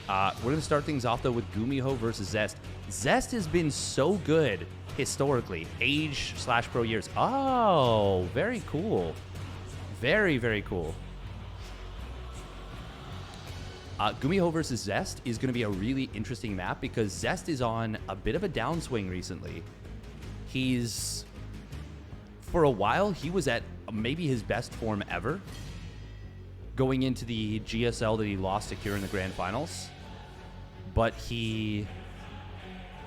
We're going to start things off, though, with GuMiho versus Zest. Zest has been so good historically. Age/pro years. Oh, very cool. Very, very cool. GuMiho versus Zest is going to be a really interesting map because Zest is on a bit of a downswing recently. For a while, he was at maybe his best form ever, going into the GSL that he lost to Cure in the Grand Finals. But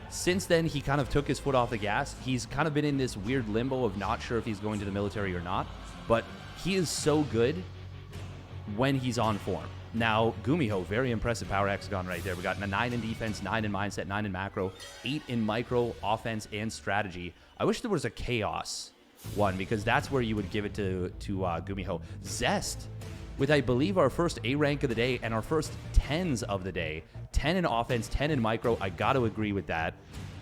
since then, he kind of took his foot off the gas. He's kind of been in this weird limbo of not sure if he's going to the military or not. But he is so good when he's on form. Now, GuMiho, very impressive power hexagon right there. We got a 9 in defense, 9 in mindset, 9 in macro, 8 in micro, offense, and strategy. I wish there was a chaos one because that's where you would give it to GuMiho. Zest, with I believe our first A rank of the day and our first 10s of the day. 10 in offense, 10 in micro. I got to agree with that.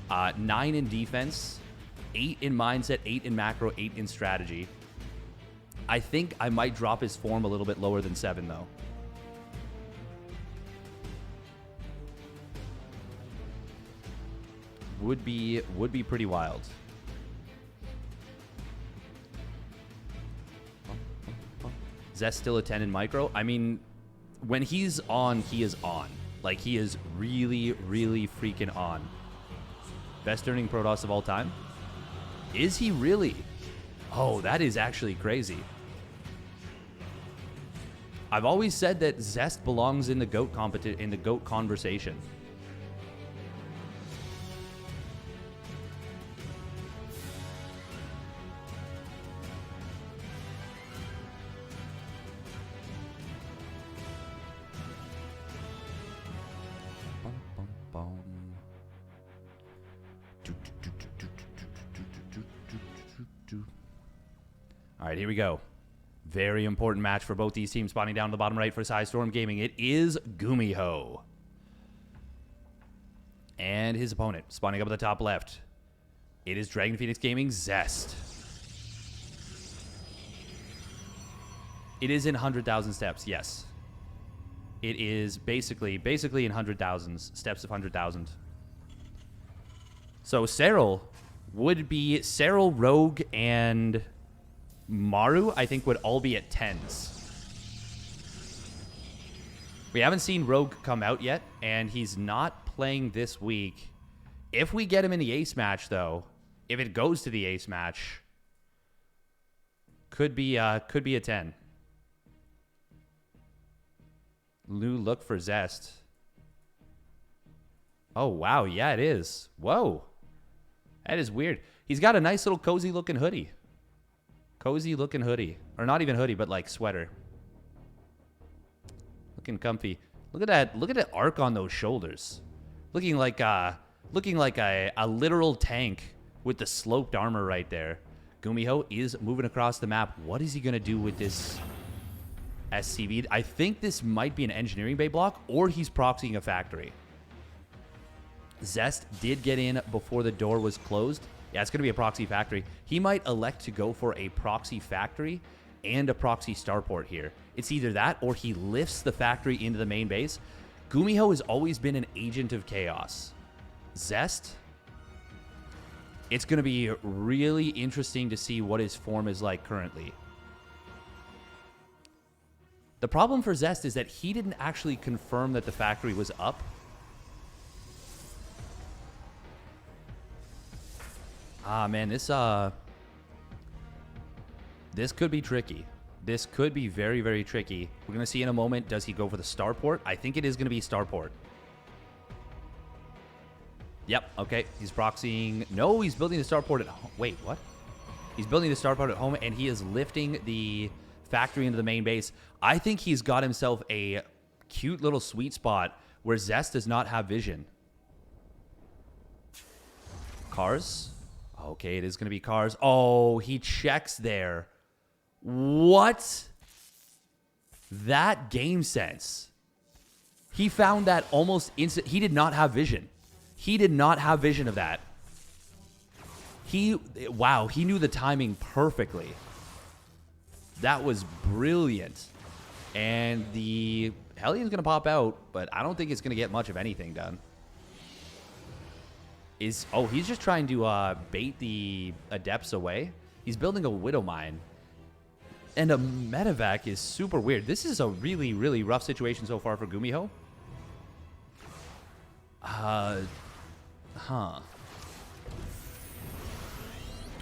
9 in defense, 8 in mindset, 8 in macro, 8 in strategy. I think I might drop his form a little bit lower than 7, though. Would be pretty wild. Zest still a 10 in micro. I mean, when he's on, he is on. Like, he is really, really freaking on. Best earning Protoss of all time? Is he really? Oh, that is actually crazy. I've always said that Zest belongs in the GOAT conversation. All right, here we go. Very important match for both these teams. Spawning down to the bottom right for PSISTORM Gaming. It is GuMiho. And his opponent, spawning up at the top left. It is Dragon Pheonix Gaming Zest. It is in 100,000 steps, yes. It is basically in 100,000 steps of 100,000. So Serral would be Rogue, and Maru, I think, would all be at 10s. We haven't seen Rogue come out yet, and he's not playing this week. If we get him in the ace match, though, if it goes to the ace match, could be a 10. New look for Zest. Oh, wow. Yeah, it is. Whoa. That is weird. He's got a nice little cozy-looking hoodie. Cozy-looking hoodie. Or not even hoodie, but like sweater. Looking comfy. Look at that. Look at that arc on those shoulders. Looking like a literal tank with the sloped armor right there. GuMiho is moving across the map. What is he going to do with this SCV? I think this might be an engineering bay block, or he's proxying a factory. Zest did get in before the door was closed. Yeah, it's going to be a proxy factory. He might elect to go for a proxy factory and a proxy starport here. It's either that or he lifts the factory into the main base. GuMiho has always been an agent of chaos. Zest, it's going to be really interesting to see what his form is like currently. The problem for Zest is that he didn't actually confirm that the factory was up. Ah, man, this could be tricky. This could be very, very tricky. We're going to see in a moment, does he go for the starport? I think it is going to be starport. Yep, okay. He's proxying. No, he's building the starport at home. Wait, what? He's building the starport at home, and he is lifting the factory into the main base. I think he's got himself a cute little sweet spot where Zest does not have vision. Cars? Okay, it is going to be cars. Oh, he checks there. What? That game sense. He found that almost instant. He did not have vision. He did not have vision of that. Wow, he knew the timing perfectly. That was brilliant. And the Hellion's going to pop out, but I don't think it's going to get much of anything done. Oh, he's just trying to bait the Adepts away. He's building a Widow Mine. And a Medevac is super weird. This is a really, really rough situation so far for GuMiho.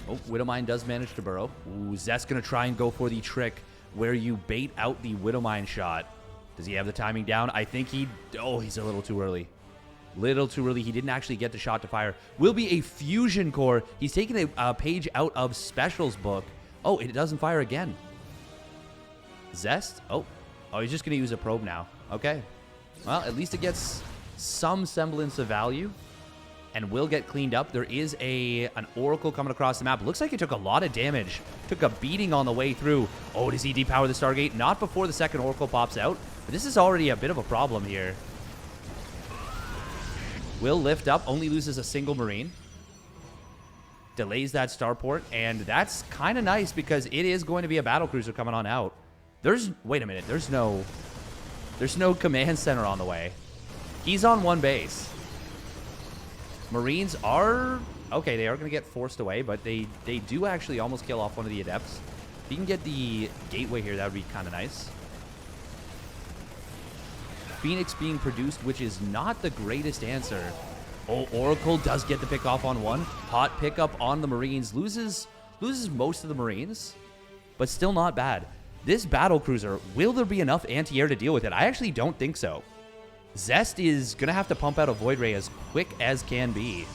Oh, Widow Mine does manage to burrow. Ooh, Zest going to try and go for the trick where you bait out the Widow Mine shot. Does he have the timing down? I think he... Oh, he's a little too early. Little too early. He didn't actually get the shot to fire. Will be a Fusion Core. He's taking a page out of Special's book. Oh, it doesn't fire again. Zest? Oh, he's just going to use a probe now. Okay. Well, at least it gets some semblance of value and will get cleaned up. There is an Oracle coming across the map. Looks like it took a lot of damage. Took a beating on the way through. Oh, does he depower the Stargate? Not before the second Oracle pops out. But this is already a bit of a problem here. Will lift up, only loses a single Marine. Delays that starport, and that's kind of nice because it is going to be a battlecruiser coming on out. Wait a minute, there's no command center on the way. He's on one base. Marines are, okay, they are going to get forced away, but they do actually almost kill off one of the Adepts. If you can get the gateway here, that would be kind of nice. Pheonix being produced, which is not the greatest answer. Oh, Oracle does get the pick off on one. Hot pickup on the Marines. Loses most of the Marines, but still not bad. This battlecruiser, will there be enough anti-air to deal with it? I actually don't think so. Zest is going to have to pump out a Void Ray as quick as can be.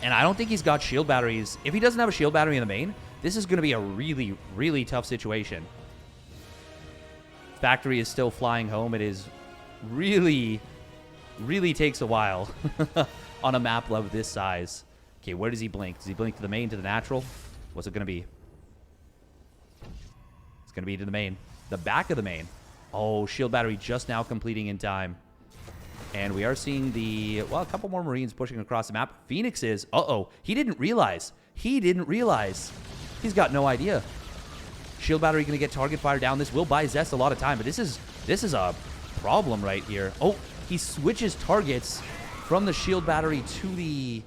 And I don't think he's got shield batteries. If he doesn't have a shield battery in the main, this is going to be a really, really tough situation. Factory is still flying home. It is really, really takes a while on a map of this size. Okay, where does he blink? Does he blink to the main, to the natural? What's it going to be? It's going to be to the main. The back of the main. Oh, shield battery just now completing in time. And we are seeing a couple more Marines pushing across the map. Pheonix is, he didn't realize. He's got no idea. Shield battery going to get target fire down. This will buy Zest a lot of time, but this is a problem right here. Oh, he switches targets from the shield battery to the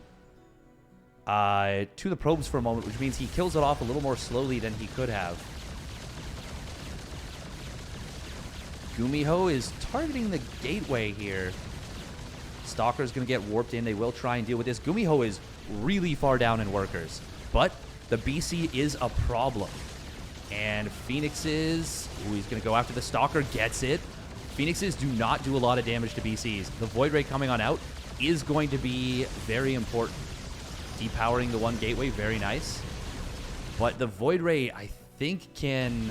probes for a moment, which means he kills it off a little more slowly than he could have. GuMiho is targeting the gateway here. Stalker's going to get warped in. They will try and deal with this. GuMiho is really far down in workers, but the BC is a problem. And Phoenixes, he's going to go after the Stalker, gets it. Phoenixes do not do a lot of damage to BCs. The Void Ray coming on out is going to be very important. Depowering the one gateway, very nice. But the Void Ray, I think, can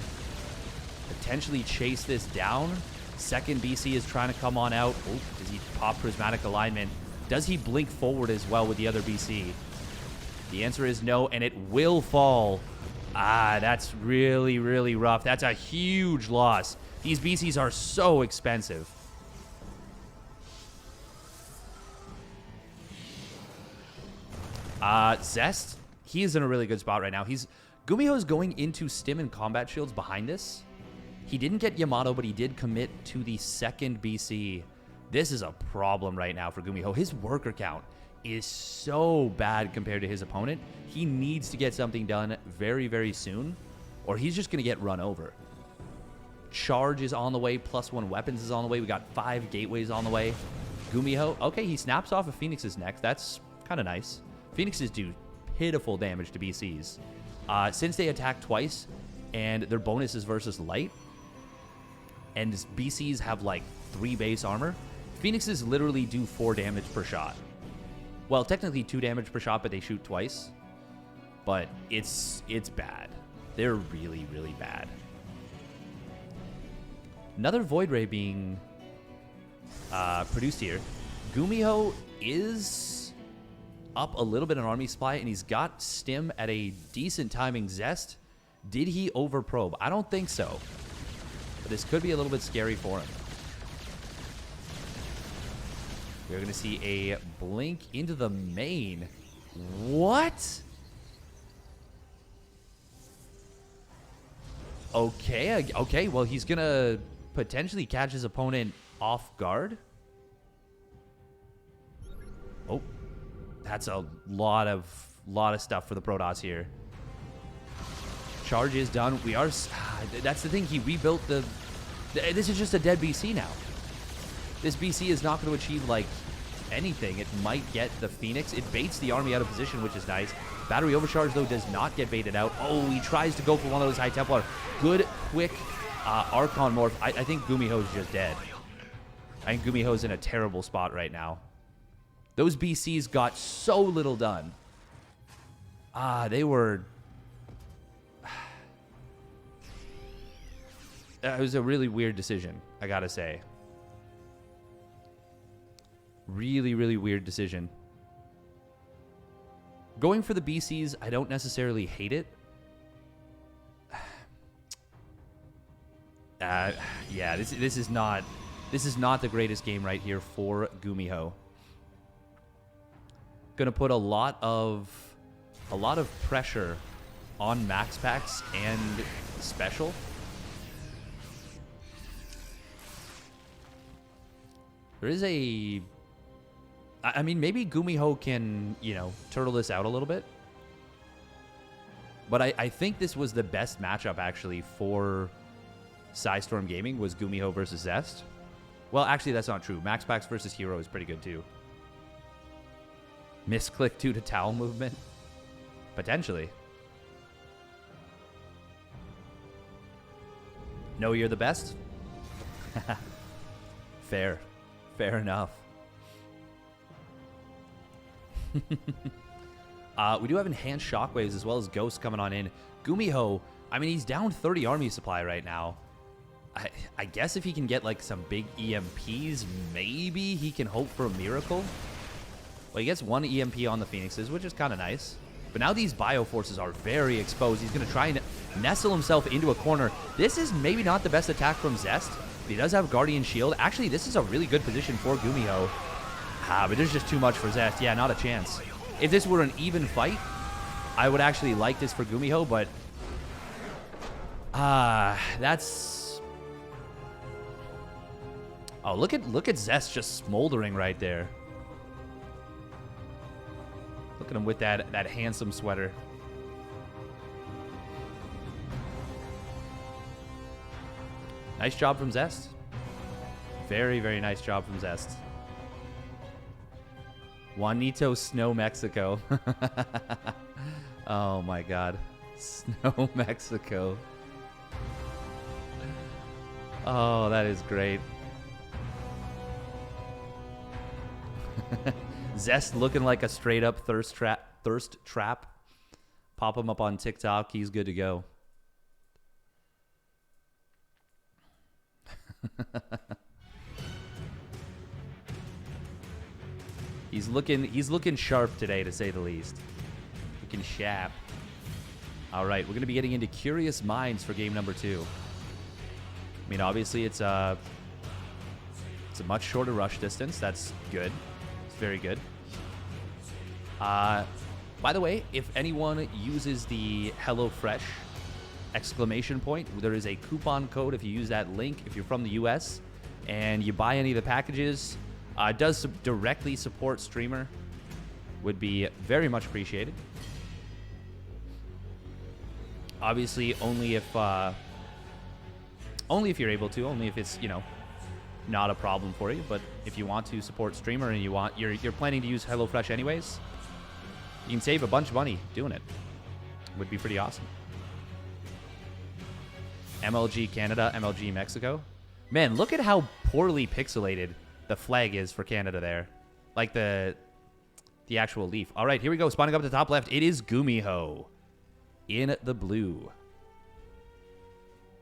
potentially chase this down. Second BC is trying to come on out. Oh, does he pop Prismatic Alignment? Does he blink forward as well with the other BC? The answer is no, and it will fall. That's really, really rough. That's a huge loss. These BCs are so expensive. Zest, he is in a really good spot right now. GuMiho is going into stim and combat shields behind this. He didn't get Yamato, but he did commit to the second BC. This is a problem right now for GuMiho. His worker count is so bad compared to his opponent. He needs to get something done very, very soon, or he's just going to get run over. Charge is on the way. +1 weapons is on the way. We got 5 gateways on the way. GuMiho, okay, he snaps off of Phoenix's neck. That's kind of nice. Phoenixes do pitiful damage to BCs. Since they attack twice, and their bonus is versus light, and BCs have like 3 base armor, Phoenixes literally do 4 damage per shot. Well, technically 2 damage per shot, but they shoot twice. But it's bad. They're really, really bad. Another Void Ray being produced here. GuMiho is up a little bit in army supply, and he's got stim at a decent timing. Zest, did he overprobe? I don't think so. But this could be a little bit scary for him. We're going to see a blink into the main. What? Okay, well, he's going to potentially catch his opponent off guard. Oh, that's a lot of stuff for the Protoss here. Charge is done. We are... That's the thing. He rebuilt the... This is just a dead BC now. This BC is not going to achieve, like, anything. It might get the Pheonix. It baits the army out of position, which is nice. Battery overcharge, though, does not get baited out. Oh, he tries to go for one of those High Templar. Good, quick Archon morph. I think GuMiho's just dead. I think GuMiho's in a terrible spot right now. Those BCs got so little done. They were... It was a really weird decision, I gotta say. Really, really weird decision. Going for the BCs, I don't necessarily hate it. Yeah, this is not the greatest game right here for GuMiho. Gonna put a lot of pressure on MaxPax and Special. There is a... I mean, maybe GuMiho can, you know, turtle this out a little bit. But I think this was the best matchup, actually, for PSISTORM Gaming, was GuMiho versus Zest. Well, actually, that's not true. MaxPax versus Hero is pretty good, too. Misclick due to towel movement? Potentially. No, you're the best? Fair. Fair enough. We do have enhanced shockwaves as well as ghosts coming on in. GuMiho, I mean, he's down 30 army supply right now. I guess if he can get like some big EMPs, maybe he can hope for a miracle. Well, he gets one EMP on the Phoenixes, which is kind of nice. But now these bioforces are very exposed. He's going to try and nestle himself into a corner. This is maybe not the best attack from Zest. But he does have Guardian Shield. Actually, this is a really good position for GuMiho. But there's just too much for Zest. Yeah, not a chance. If this were an even fight, I would actually like this for GuMiho, but... that's... Oh, look at Zest just smoldering right there. Look at him with that handsome sweater. Nice job from Zest. Very, very nice job from Zest. Juanito Snow Mexico. Oh my god. Snow Mexico. Oh, that is great. Zest looking like a straight up thirst trap. Pop him up on TikTok. He's good to go. He's looking sharp today, to say the least. Looking sharp. All right, we're going to be getting into Curious Minds for game number 2. I mean, obviously it's a much shorter rush distance. That's good. It's very good. By the way, if anyone uses the HelloFresh exclamation point, there is a coupon code if you use that link if you're from the US and you buy any of the packages. It does directly support streamer. Would be very much appreciated. Obviously, only if you're able to, only if it's, you know, not a problem for you. But if you want to support streamer and you're planning to use HelloFresh anyways, you can save a bunch of money doing it. Would be pretty awesome. MLG Canada, MLG Mexico. Man, look at how poorly pixelated the flag is for Canada there. Like the actual leaf. All right, here we go. Spawning up to the top left. It is GuMiho in the blue.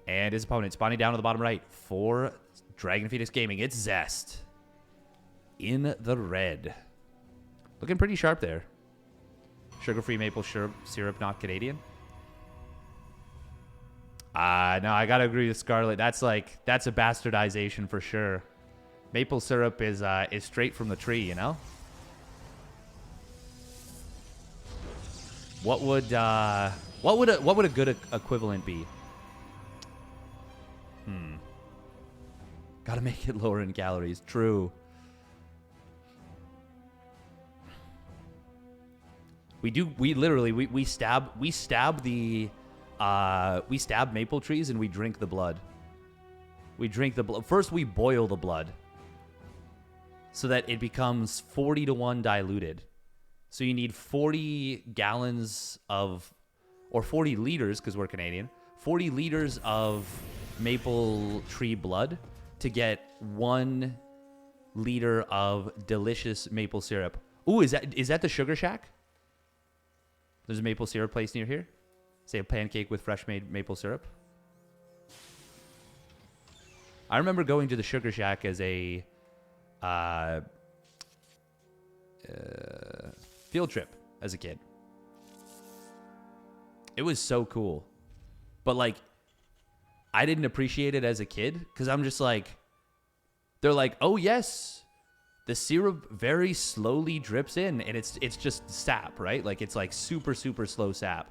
And his opponent spawning down to the bottom right for Dragon Phoenix Gaming. It's Zest in the red. Looking pretty sharp there. Sugar-free maple syrup, not Canadian. No, I gotta agree with Scarlet. That's a bastardization for sure. Maple syrup is straight from the tree, you know. What would a good equivalent be? Gotta make it lower in calories. True. We stab maple trees and we drink the blood. We drink the blood. First, we boil the blood so that it becomes 40 to 1 diluted. So you need 40 gallons of, or 40 liters, because we're Canadian, 40 liters of maple tree blood to get 1 liter of delicious maple syrup. Ooh, is that the Sugar Shack? There's a maple syrup place near here. Say a pancake with fresh made maple syrup. I remember going to the Sugar Shack as a field trip as a kid. It was so cool. But, like, I didn't appreciate it as a kid because I'm just like, they're like, oh, yes, the syrup very slowly drips in and it's just sap, right? Like, it's like super, super slow sap.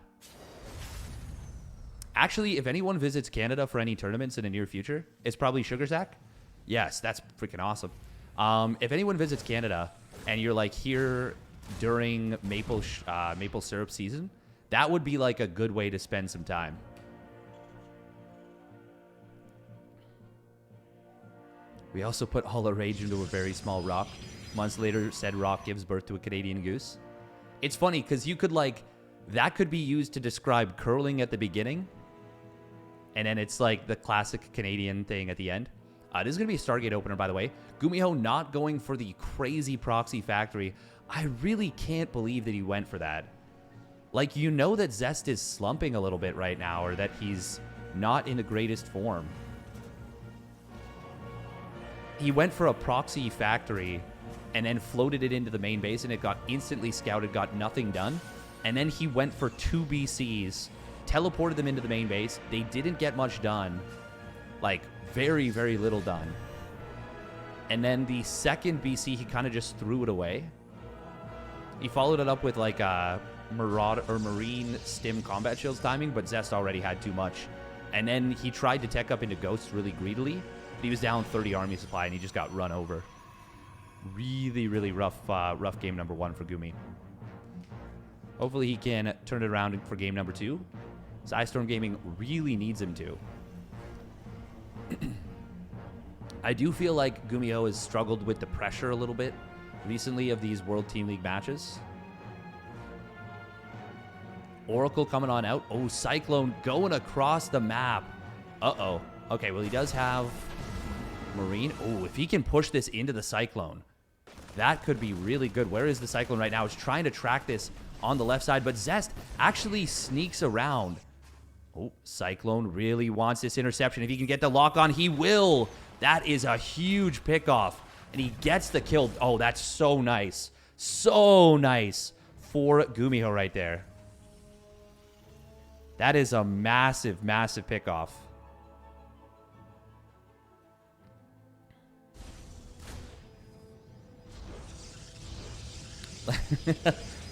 Actually, if anyone visits Canada for any tournaments in the near future, it's probably Sugar Shack. Yes, that's freaking awesome. If anyone visits Canada and you're like here during maple syrup season, that would be like a good way to spend some time. We also put Hollow Rage into a very small rock. Months later, said rock gives birth to a Canadian goose. It's funny because you could like, that could be used to describe curling at the beginning. And then it's like the classic Canadian thing at the end. This is going to be a Stargate opener, by the way. GuMiho not going for the crazy proxy factory. I really can't believe that he went for that. Like, you know that Zest is slumping a little bit right now, or that he's not in the greatest form. He went for a proxy factory and then floated it into the main base, and it got instantly scouted, got nothing done. And then he went for 2 BCs, teleported them into the main base. They didn't get much done. Like, very, very little done. And then the second BC, he kind of just threw it away. He followed it up with, like, a Marine Stim combat shields timing, but Zest already had too much. And then he tried to tech up into Ghosts really greedily, but he was down 30 army supply, and he just got run over. Really, really rough game number 1 for Gumi. Hopefully he can turn it around for game number 2. PSISTORM Gaming really needs him to. I do feel like GuMiho has struggled with the pressure a little bit recently of these World Team League matches. Oracle coming on out. Oh, Cyclone going across the map. Uh-oh. Okay, well, he does have Marine. Oh, if he can push this into the Cyclone, that could be really good. Where is the Cyclone right now? He's trying to track this on the left side, but Zest actually sneaks around. Oh, Cyclone really wants this interception. If he can get the lock on, he will. That is a huge pickoff, and he gets the kill. Oh, that's so nice. So nice for GuMiho right there. That is a massive, massive pickoff.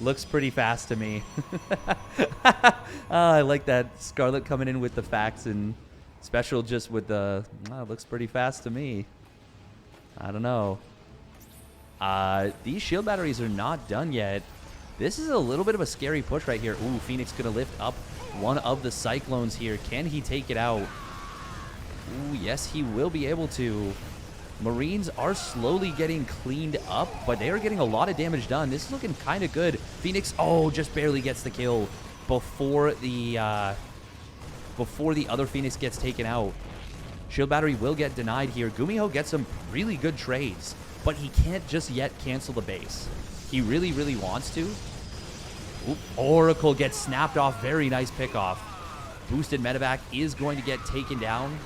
Looks pretty fast to me. I like that. Scarlet coming in with the facts and special just with the... looks pretty fast to me. I don't know. These shield batteries are not done yet. This is a little bit of a scary push right here. Ooh, Pheonix going to lift up one of the Cyclones here. Can he take it out? Ooh, yes, he will be able to. Marines are slowly getting cleaned up, but they are getting a lot of damage done. This is looking kind of good. Pheonix, oh, just barely gets the kill before the other Pheonix gets taken out. Shield battery will get denied here. GuMiho gets some really good trades, but he can't just yet cancel the base. He really, really wants to. Oop, Oracle gets snapped off. Very nice pickoff. Boosted medevac is going to get taken down.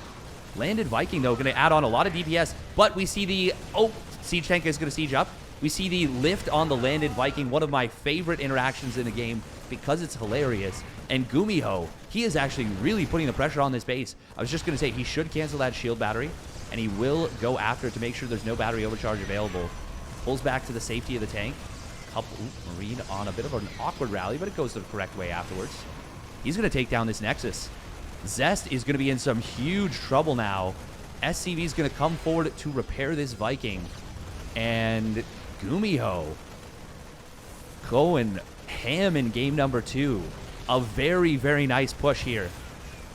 Landed Viking, though, going to add on a lot of DPS, but we see the... Oh, Siege Tank is going to siege up. We see the lift on the Landed Viking, one of my favorite interactions in the game because it's hilarious. And GuMiho, he is actually really putting the pressure on this base. I was just going to say, he should cancel that shield battery, and he will go after it to make sure there's no battery overcharge available. Pulls back to the safety of the tank. Marine on a bit of an awkward rally, but it goes the correct way afterwards. He's going to take down this Nexus. Zest is going to be in some huge trouble now SCV is going to come forward to repair this Viking. And GuMiho going ham in game number 2. A very, very nice push here.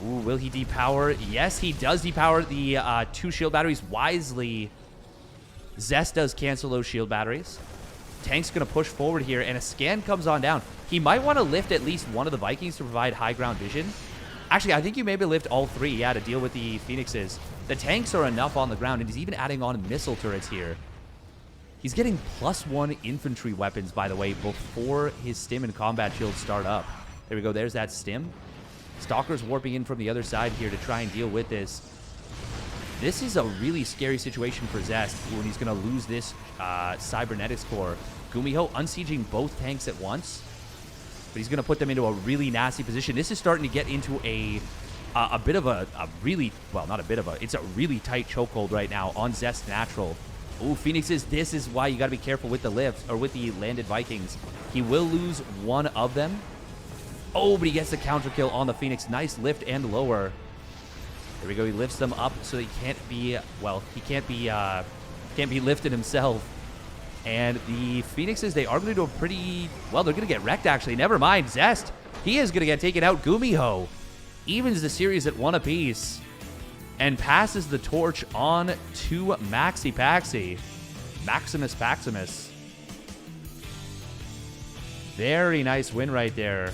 Ooh, will he depower? Yes, he does depower the 2 shield batteries wisely. Zest does cancel those shield batteries. Tank's going to push forward here, and a scan comes on down. He might want to lift at least one of the Vikings to provide high ground vision. Actually, I think you maybe lift all 3, yeah, to deal with the Phoenixes. The tanks are enough on the ground, and he's even adding on missile turrets here. He's getting +1 infantry weapons, by the way, before his stim and combat shields start up. There we go. There's that stim. Stalker's warping in from the other side here to try and deal with this. This is a really scary situation for Zest when he's going to lose this cybernetics core. GuMiho unsieging both tanks at once, but he's going to put them into a really nasty position. This is starting to get into a bit of a really, well, not a bit of a, it's a really tight chokehold right now on Zest Natural. Ooh, Phoenixes, this is why you got to be careful with the lifts, or with the landed Vikings. He will lose one of them. Oh, but he gets the counter kill on the Phoenix. Nice lift and lower. There we go. He lifts them up so he can't be, well, he can't be lifted himself. And the Phoenixes, they are going to do a pretty, well, they're going to get wrecked, actually. Never mind. Zest, he is going to get taken out. GuMiho evens the series at 1 apiece and passes the torch on to Maxipaxi. Maximus Paximus. Very nice win right there.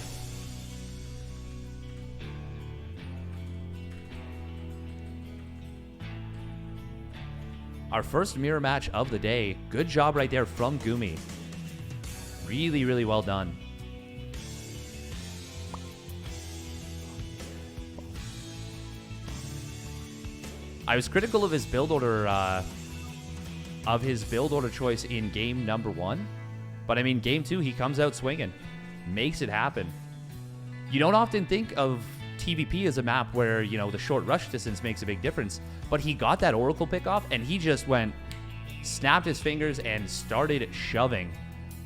Our first mirror match of the day. Good job right there from Gumi. Really, really well done. I was critical of his build order, choice in game number 1, but I mean, game 2, he comes out swinging, makes it happen. You don't often think of TvP as a map where, you know, the short rush distance makes a big difference, but he got that Oracle pick off, and he just went, snapped his fingers, and started shoving.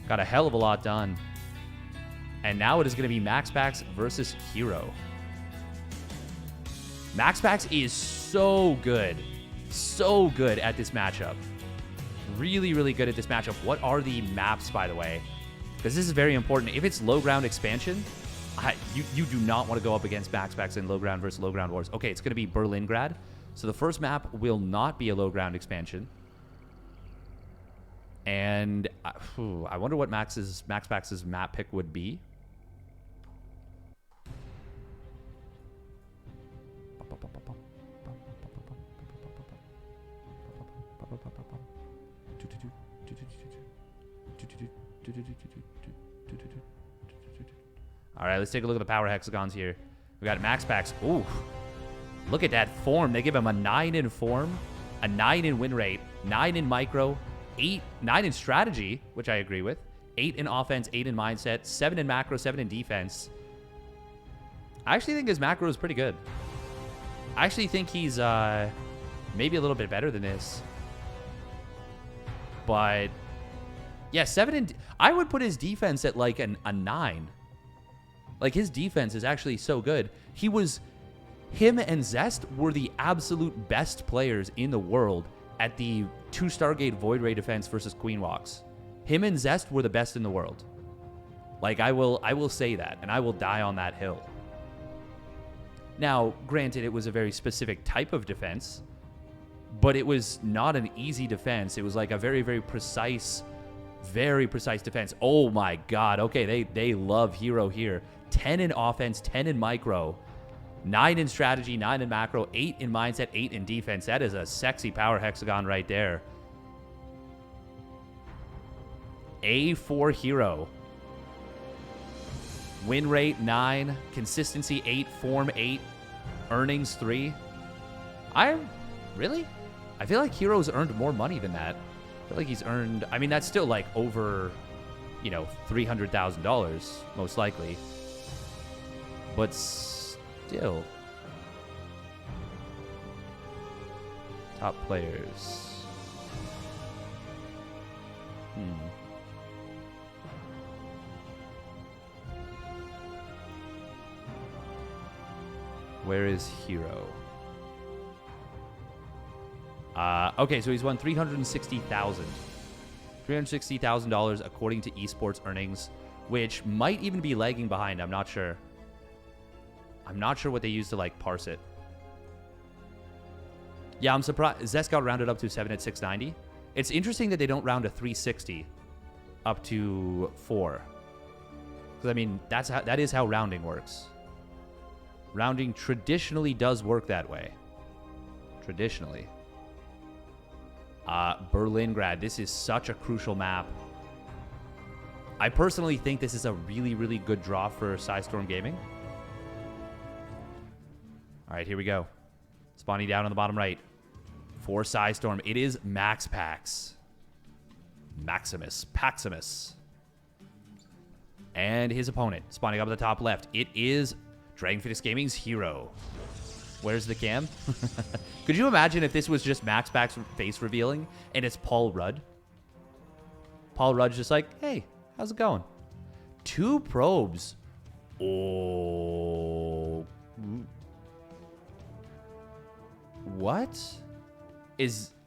Got a hell of a lot done. And now it is going to be MaxPax versus Hero. MaxPax is so good at this matchup. Really, really good at this matchup. What are the maps, by the way? Because this is very important. If it's low ground expansion, you do not want to go up against MaxPax in low ground versus low ground wars. Okay, it's going to be Berlingrad. So the first map will not be a low ground expansion. And I wonder what MaxPax's map pick would be. All right, let's take a look at the power hexagons here. We got MaxPax. Ooh, look at that form. They give him a 9 in form, a 9 in win rate, 9 in micro, 9 in strategy, which I agree with, 8 in offense, 8 in mindset, 7 in macro, 7 in defense. I actually think his macro is pretty good. I actually think he's maybe a little bit better than this. But yeah, 7 in... I would put his defense at like a 9. Like, his defense is actually so good. Him and Zest were the absolute best players in the world at the 2 Stargate Void Ray defense versus Queen Walks. Him and Zest were the best in the world. Like, I will say that, and I will die on that hill. Now, granted, it was a very specific type of defense, but it was not an easy defense. It was like a very, very precise defense. Oh my God. Okay, they love Hero here. 10 in offense, 10 in micro, 9 in strategy, 9 in macro, 8 in mindset, 8 in defense. That is a sexy power hexagon right there. A for Hero. Win rate 9, consistency 8, form 8, earnings 3. Really? I feel like Hero's earned more money than that. I feel like he's earned, I mean, that's still like over, you know, $300,000, most likely. But still. Top players. Where is Hero? Okay, so he's won $360,000. $360,000 according to esports earnings, which might even be lagging behind. I'm not sure. I'm not sure what they use to, like, parse it. Yeah, I'm surprised. Zest got rounded up to 7 at 690. It's interesting that they don't round a 360 up to 4. Because, I mean, that is how rounding works. Rounding traditionally does work that way. Traditionally. Berlingrad. This is such a crucial map. I personally think this is a really, really good draw for PSISTORM Gaming. All right, here we go. Spawning down on the bottom right. For PSISTORM, it is MaxPax. Paximus. And his opponent, spawning up at the top left. It is Dragon Phoenix Gaming's Hero. Where's the cam? Could you imagine if this was just MaxPax face revealing and it's Paul Rudd? Paul Rudd's just like, hey, how's it going? 2 probes. Oh. What?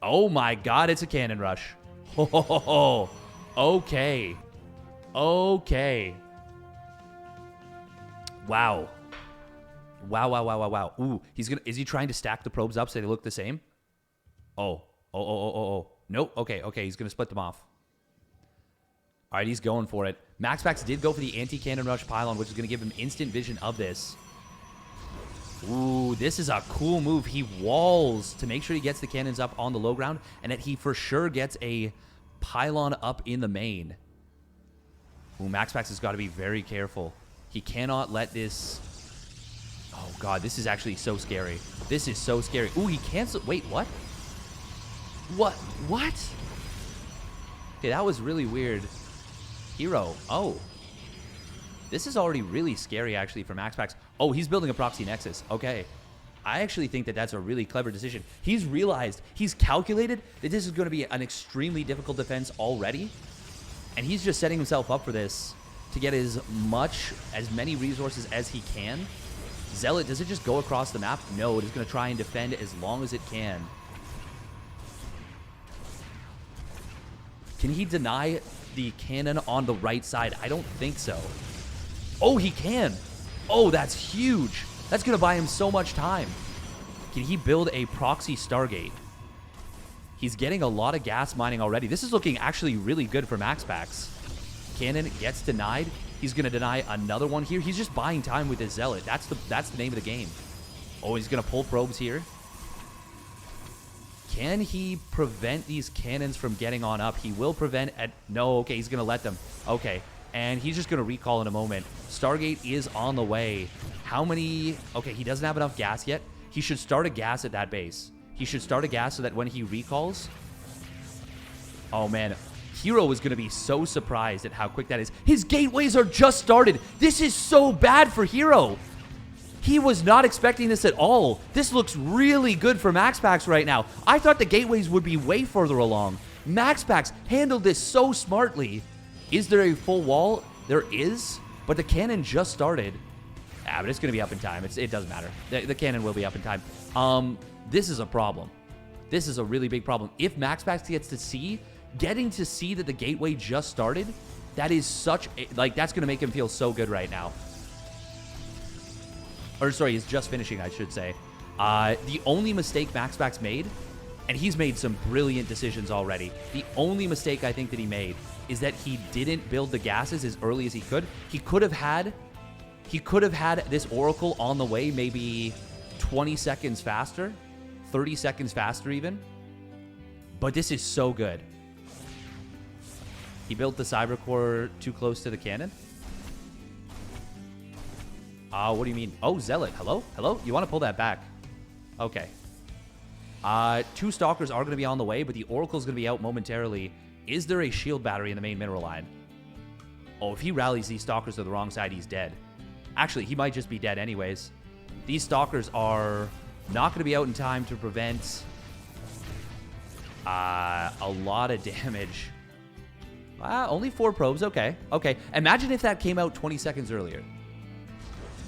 Oh my god, it's a cannon rush. Oh, okay. Okay. Wow. Wow. Ooh, is he trying to stack the probes up so they look the same? Oh. Nope. Okay, he's gonna split them off. All right, he's going for it. MaxPax did go for the anti-cannon rush pylon, which is gonna give him instant vision of this. Ooh, this is a cool move. He walls to make sure he gets the cannons up on the low ground and that he for sure gets a pylon up in the main. Ooh, MaxPax has got to be very careful. He cannot let this... Oh, God, this is actually so scary. This is so scary. Ooh, he canceled... Wait, what? What? Okay, that was really weird. Hero. Oh. This is already really scary, actually, for MaxPax. Oh, he's building a proxy nexus. Okay. I actually think that that's a really clever decision. He's realized, he's calculated that this is going to be an extremely difficult defense already. And he's just setting himself up for this to get as many resources as he can. Zealot, does it just go across the map? No, it is going to try and defend as long as it can. Can he deny the cannon on the right side? I don't think so. Oh, he can. Oh, that's huge. That's going to buy him so much time. Can he build a proxy Stargate? He's getting a lot of gas mining already. This is looking actually really good for MaxPax. Cannon gets denied. He's going to deny another one here. He's just buying time with his Zealot. That's the name of the game. Oh, he's going to pull probes here. Can he prevent these cannons from getting on up? He will prevent... No, okay, he's going to let them. Okay, and he's just going to recall in a moment. Stargate is on the way. How many... Okay, he doesn't have enough gas yet. He should start a gas at that base. He should start a gas so that when he recalls... Oh, man. Hero is going to be so surprised at how quick that is. His gateways are just started. This is so bad for Hero. He was not expecting this at all. This looks really good for MaxPax right now. I thought the gateways would be way further along. MaxPax handled this so smartly. Is there a full wall? There is, but the cannon just started. Ah, but it's going to be up in time. It doesn't matter. The cannon will be up in time. This is a problem. This is a really big problem. If MaxPax gets to see, getting to see that the gateway just started, that is such a, like, that's going to make him feel so good right now. Or sorry, he's just finishing, I should say. The only mistake MaxPax made, and he's made some brilliant decisions already. The only mistake I think that he made is that he didn't build the gases as early as he could. He could have had this Oracle on the way maybe 20 seconds faster, 30 seconds faster even. But this is so good. He built the Cyber Core too close to the cannon. What do you mean? Oh, Zealot. Hello? Hello? You want to pull that back? Okay. 2 Stalkers are going to be on the way, but the Oracle's going to be out momentarily. Is there a shield battery in the main mineral line? Oh, if he rallies these Stalkers to the wrong side, he's dead. Actually, he might just be dead anyways. These Stalkers are not going to be out in time to prevent a lot of damage. Only 4 probes. Okay. Okay. Imagine if that came out 20 seconds earlier.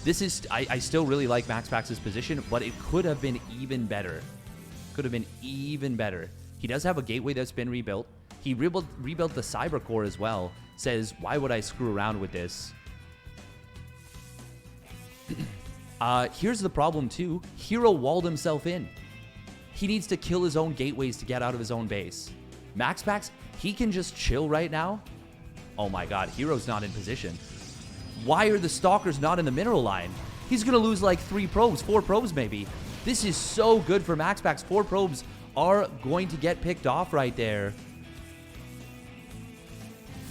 This is... I still really like MaxPax's position, but it could have been even better. could have been even better. He does have a gateway that's been rebuilt. He rebuilt the cyber core as well. Says, why would I screw around with this? Here's the problem too. Hero walled himself in. He needs to kill his own gateways to get out of his own base. MaxPax, he can just chill right now. Oh my god, Hero's not in position. Why are the Stalkers not in the mineral line? He's going to lose like 3 probes, 4 probes maybe. This is so good for MaxPax. 4 probes are going to get picked off right there.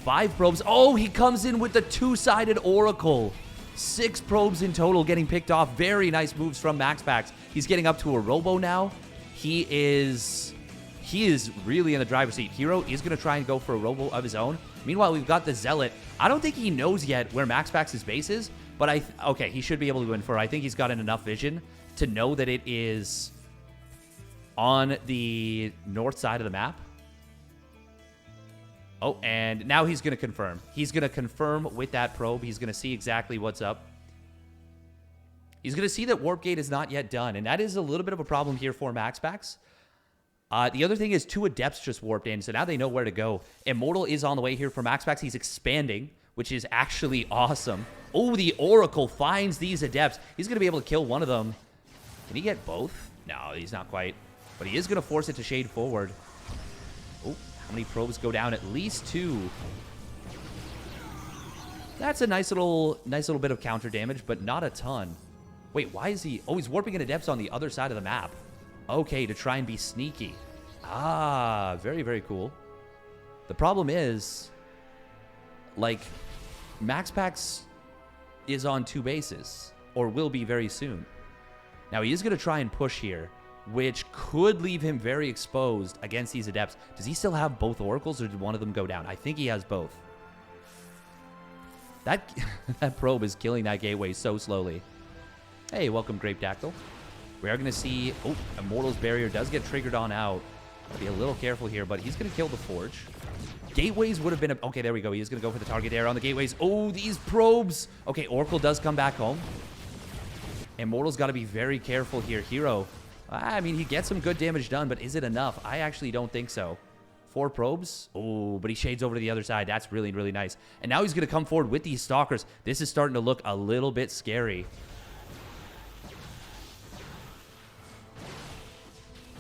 5 probes. Oh, he comes in with the 2-sided Oracle. 6 probes in total getting picked off. Very nice moves from MaxPax. He's getting up to a Robo now. He is really in the driver's seat. Hero is going to try and go for a Robo of his own. Meanwhile, we've got the Zealot. I don't think he knows yet where MaxPax's base is, but okay, he should be able to infer. I think he's gotten enough vision to know that it is on the north side of the map. Oh, and now he's going to confirm. He's going to confirm with that probe. He's going to see exactly what's up. He's going to see that Warp Gate is not yet done, and that is a little bit of a problem here for MaxPax. The other thing is 2 Adepts just warped in, so now they know where to go. Immortal is on the way here for MaxPax. He's expanding, which is actually awesome. Oh, the Oracle finds these Adepts. He's going to be able to kill one of them. Can he get both? No, he's not quite. But he is going to force it to shade forward. Oh, how many probes go down? At least 2. That's a nice little bit of counter damage, but not a ton. Wait, why is he... Oh, he's warping in Adepts on the other side of the map. Okay, to try and be sneaky. Ah, very, very cool. The problem is, like, MaxPax is on 2 bases, or will be very soon. Now, he is going to try and push here, which could leave him very exposed against these Adepts. Does he still have both Oracles, or did one of them go down? I think he has both. That probe is killing that gateway so slowly. Hey, welcome, Grape Dactyl. We are going to see... Oh, Immortal's Barrier does get triggered on out. Be a little careful here, but he's going to kill the Forge. Gateways would have been... Okay, there we go. He's going to go for the target there on the gateways. Oh, these probes. Okay, Oracle does come back home. Immortal's got to be very careful here. Hero, I mean, he gets some good damage done, but is it enough? I actually don't think so. 4 probes. Oh, but he shades over to the other side. That's really, really nice. And now he's going to come forward with these Stalkers. This is starting to look a little bit scary.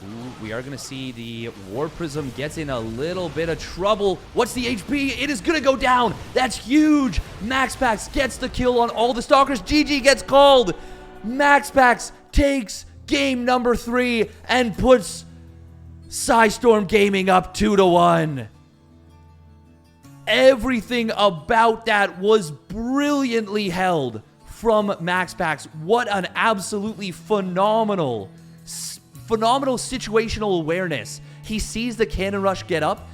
Ooh, we are going to see the War Prism gets in a little bit of trouble. What's the HP? It is going to go down. That's huge. MaxPax gets the kill on all the Stalkers. GG gets called. MaxPax takes game number 3 and puts PSISTORM Gaming up 2-1. Everything about that was brilliantly held from MaxPax. What an absolutely phenomenal situational awareness. He sees the cannon rush get up,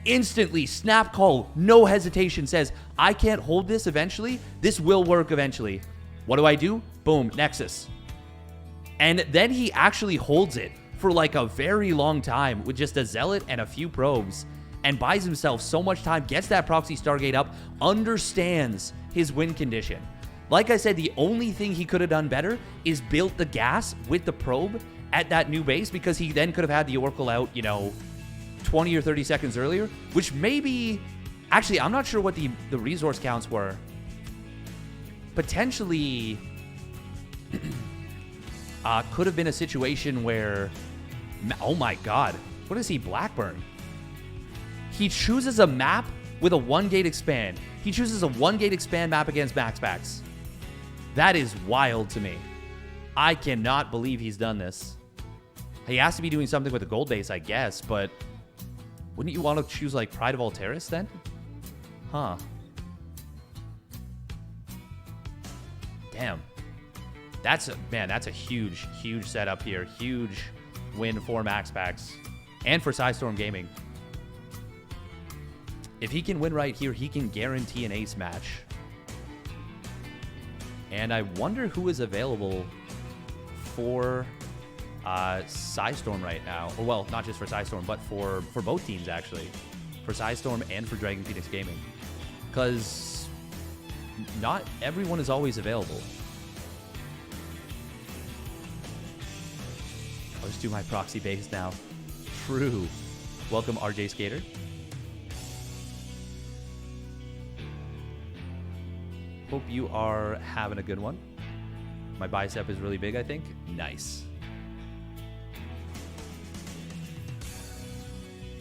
instantly snap call, no hesitation, says, I can't hold this eventually. This will work eventually. What do? Boom, Nexus. And then he actually holds it for like a very long time with just a Zealot and a few probes, and buys himself so much time, gets that proxy Stargate up, understands his win condition. Like I said, the only thing he could have done better is built the gas with the probe at that new base, because he then could have had the Oracle out, you know, 20 or 30 seconds earlier, which maybe... Actually, I'm not sure what the resource counts were. Potentially... could have been a situation where... Oh my god. What is he? Blackburn. He chooses a map with a 1-gate expand. He chooses a 1-gate expand map against MaxPax. That is wild to me. I cannot believe he's done this. He has to be doing something with a gold base, I guess, but wouldn't you want to choose, like, Pride of Alteris then? Huh. Damn. That's a huge, huge setup here. Huge win for MaxPax and for PSISTORM Gaming. If he can win right here, he can guarantee an ace match. And I wonder who is available for PSISTORM right now. Or, well, not just for PSISTORM, but for both teams, actually. For PSISTORM and for Dragon Phoenix Gaming. Because not everyone is always available. I'll just do my proxy base now. True. Welcome, RJ Skater. Hope you are having a good one. My bicep is really big, I think. Nice.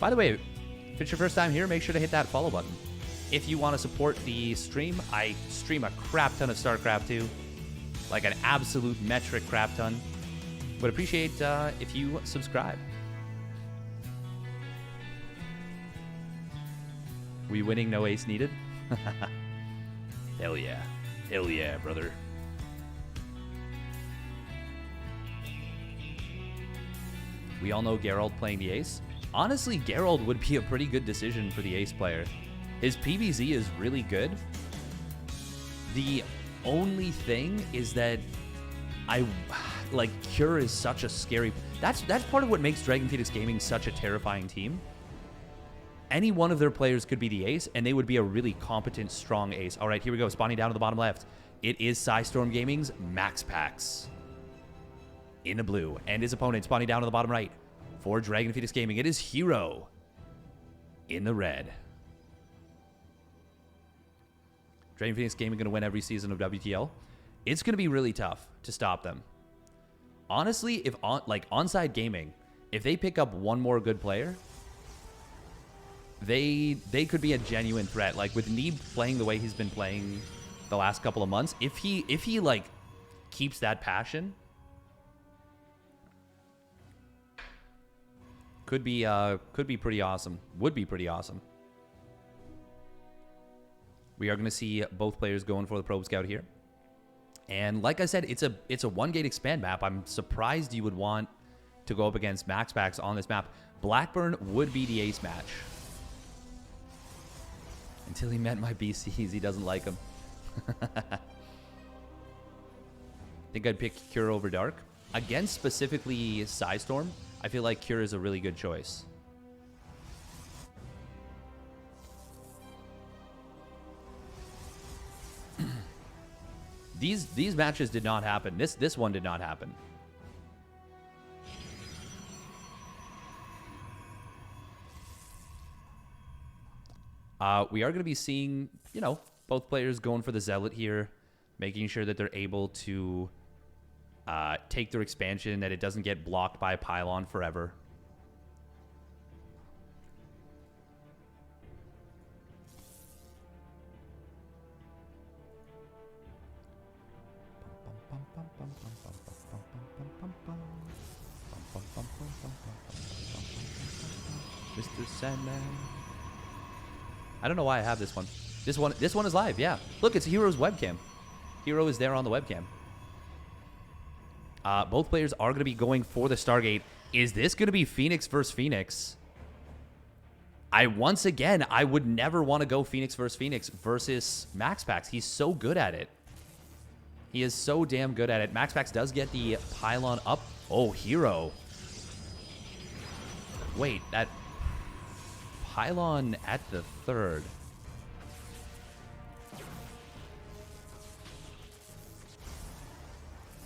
By the way, if it's your first time here, make sure to hit that follow button. If you want to support the stream, I stream a crap ton of StarCraft 2. Like an absolute metric crap ton. Would appreciate if you subscribe. We winning, no ace needed? Hell yeah. Hell yeah, brother. We all know Geralt playing the ace. Honestly, Geralt would be a pretty good decision for the ace player. His PvZ is really good. The only thing is that Cure is such a scary... That's part of what makes Dragon Phoenix Gaming such a terrifying team. Any one of their players could be the ace, and they would be a really competent, strong ace. All right, here we go. Spawning down to the bottom left. It is PSISTORM Gaming's MaxPax. In the blue. And his opponent spawning down to the bottom right. For Dragon Phoenix Gaming, it is Hero. In the red. Dragon Phoenix Gaming going to win every season of WTL. It's going to be really tough to stop them. Honestly, if Onside Gaming, if they pick up one more good player... They could be a genuine threat. Like with Neeb playing the way he's been playing the last couple of months, if he like keeps that passion, could be pretty awesome. Would be pretty awesome. We are going to see both players going for the Probe Scout here. And like I said, it's a one-gate expand map. I'm surprised you would want to go up against MaxPax on this map. Blackburn would be the ace match. Until he met my BCs, he doesn't like them. Think I'd pick Cure over Dark. Against specifically PSISTORM, I feel like Cure is a really good choice. These matches did not happen. This one did not happen. We are going to be seeing, both players going for the Zealot here, making sure that they're able to take their expansion, that it doesn't get blocked by a pylon forever. Mr. Sandman. I don't know why I have this one. This one is live, yeah. Look, it's Hero's webcam. Hero is there on the webcam. Both players are going to be going for the Stargate. Is this going to be Pheonix versus Pheonix? Once again, I would never want to go Pheonix versus MaxPax. He's so good at it. He is so damn good at it. MaxPax does get the pylon up. Oh, Hero. Wait, that... pylon at the third.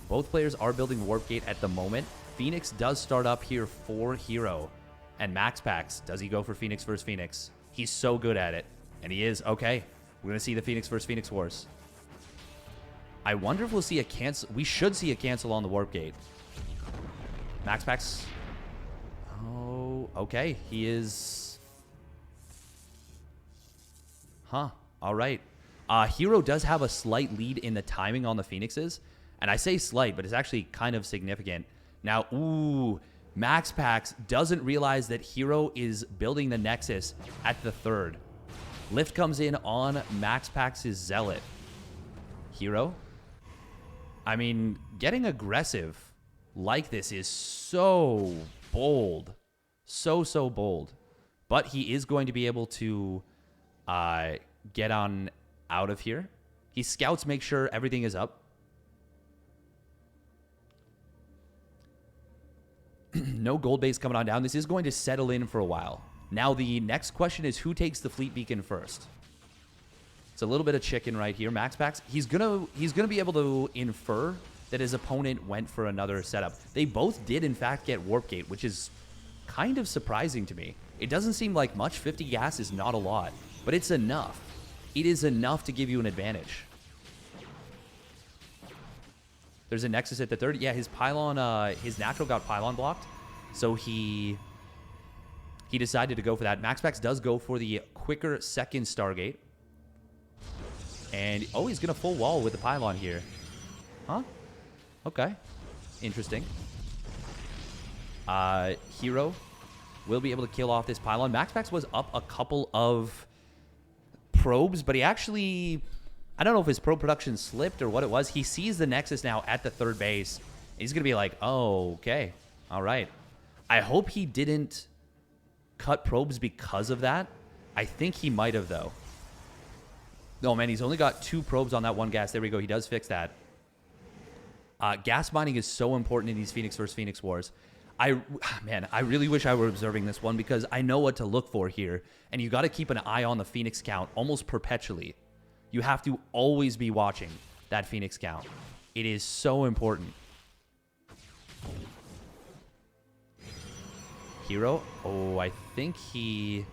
Both players are building Warp Gate at the moment. Pheonix does start up here for Hero. And MaxPax, does he go for Pheonix versus Pheonix? He's so good at it. And he is. Okay. We're going to see the Pheonix versus Pheonix wars. I wonder if we'll see a cancel. We should see a cancel on the Warp Gate. MaxPax. Oh, okay. He is... Huh. All right. Hero does have a slight lead in the timing on the Phoenixes. And I say slight, but it's actually kind of significant. Now, ooh, MaxPax doesn't realize that Hero is building the Nexus at the third. Lift comes in on MaxPax's Zealot. Hero? I mean, getting aggressive like this is so bold. So bold. But he is going to be able to get on out of here. He scouts, make sure everything is up. No gold base coming on down. This is going to settle in for a while. Now, the next question is who takes the fleet beacon first? It's a little bit of chicken right here. MaxPax, he's gonna be able to infer that his opponent went for another setup. They both did, in fact, get Warp Gate, which is kind of surprising to me. It doesn't seem like much. 50 gas is not a lot, but it's enough. It is enough to give you an advantage. There's a Nexus at the third. Yeah, his pylon, his natural got pylon blocked, so he decided to go for that. MaxPax does go for the quicker second Stargate. And, oh, he's going to full wall with the pylon here. Huh? Okay. Interesting. Hero will be able to kill off this pylon. MaxPax was up a couple of probes, but he actually... I don't know if his probe production slipped or what it was. He sees the Nexus now at the third base. And he's going to be like, oh, okay. All right. I hope he didn't cut probes because of that. I think he might have, though. No, man, he's only got 2 probes on that one gas. There we go. He does fix that. Gas mining is so important in these Pheonix versus Pheonix wars. Man, I really wish I were observing this one because I know what to look for here. And you got to keep an eye on the Pheonix count almost perpetually. You have to always be watching that Pheonix count. It is so important. Hero. Oh, I think he...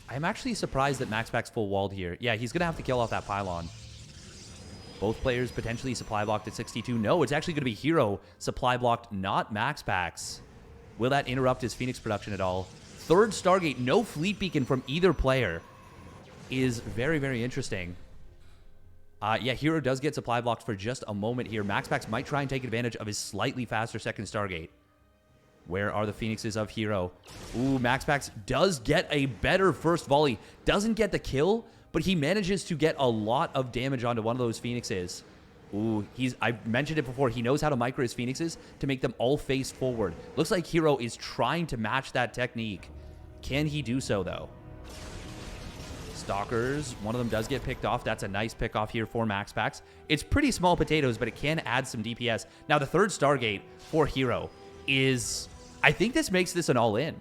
I'm actually surprised that MaxPax full walled here. Yeah, he's going to have to kill off that pylon. Both players potentially supply blocked at 62. No, it's actually going to be Hero supply blocked, not MaxPax. Will that interrupt his Pheonix production at all? Third Stargate, no fleet beacon from either player. Is very, very interesting. Yeah, Hero does get supply blocked for just a moment here. MaxPax might try and take advantage of his slightly faster second Stargate. Where are the Phoenixes of Hero? Ooh, MaxPax does get a better first volley. Doesn't get the kill, but he manages to get a lot of damage onto one of those Phoenixes. Ooh, I mentioned it before. He knows how to micro his Phoenixes to make them all face forward. Looks like Hero is trying to match that technique. Can he do so, though? Stalkers, one of them does get picked off. That's a nice pick off here for MaxPax. It's pretty small potatoes, but it can add some DPS. Now, the third Stargate for Hero is... I think this makes this an all-in.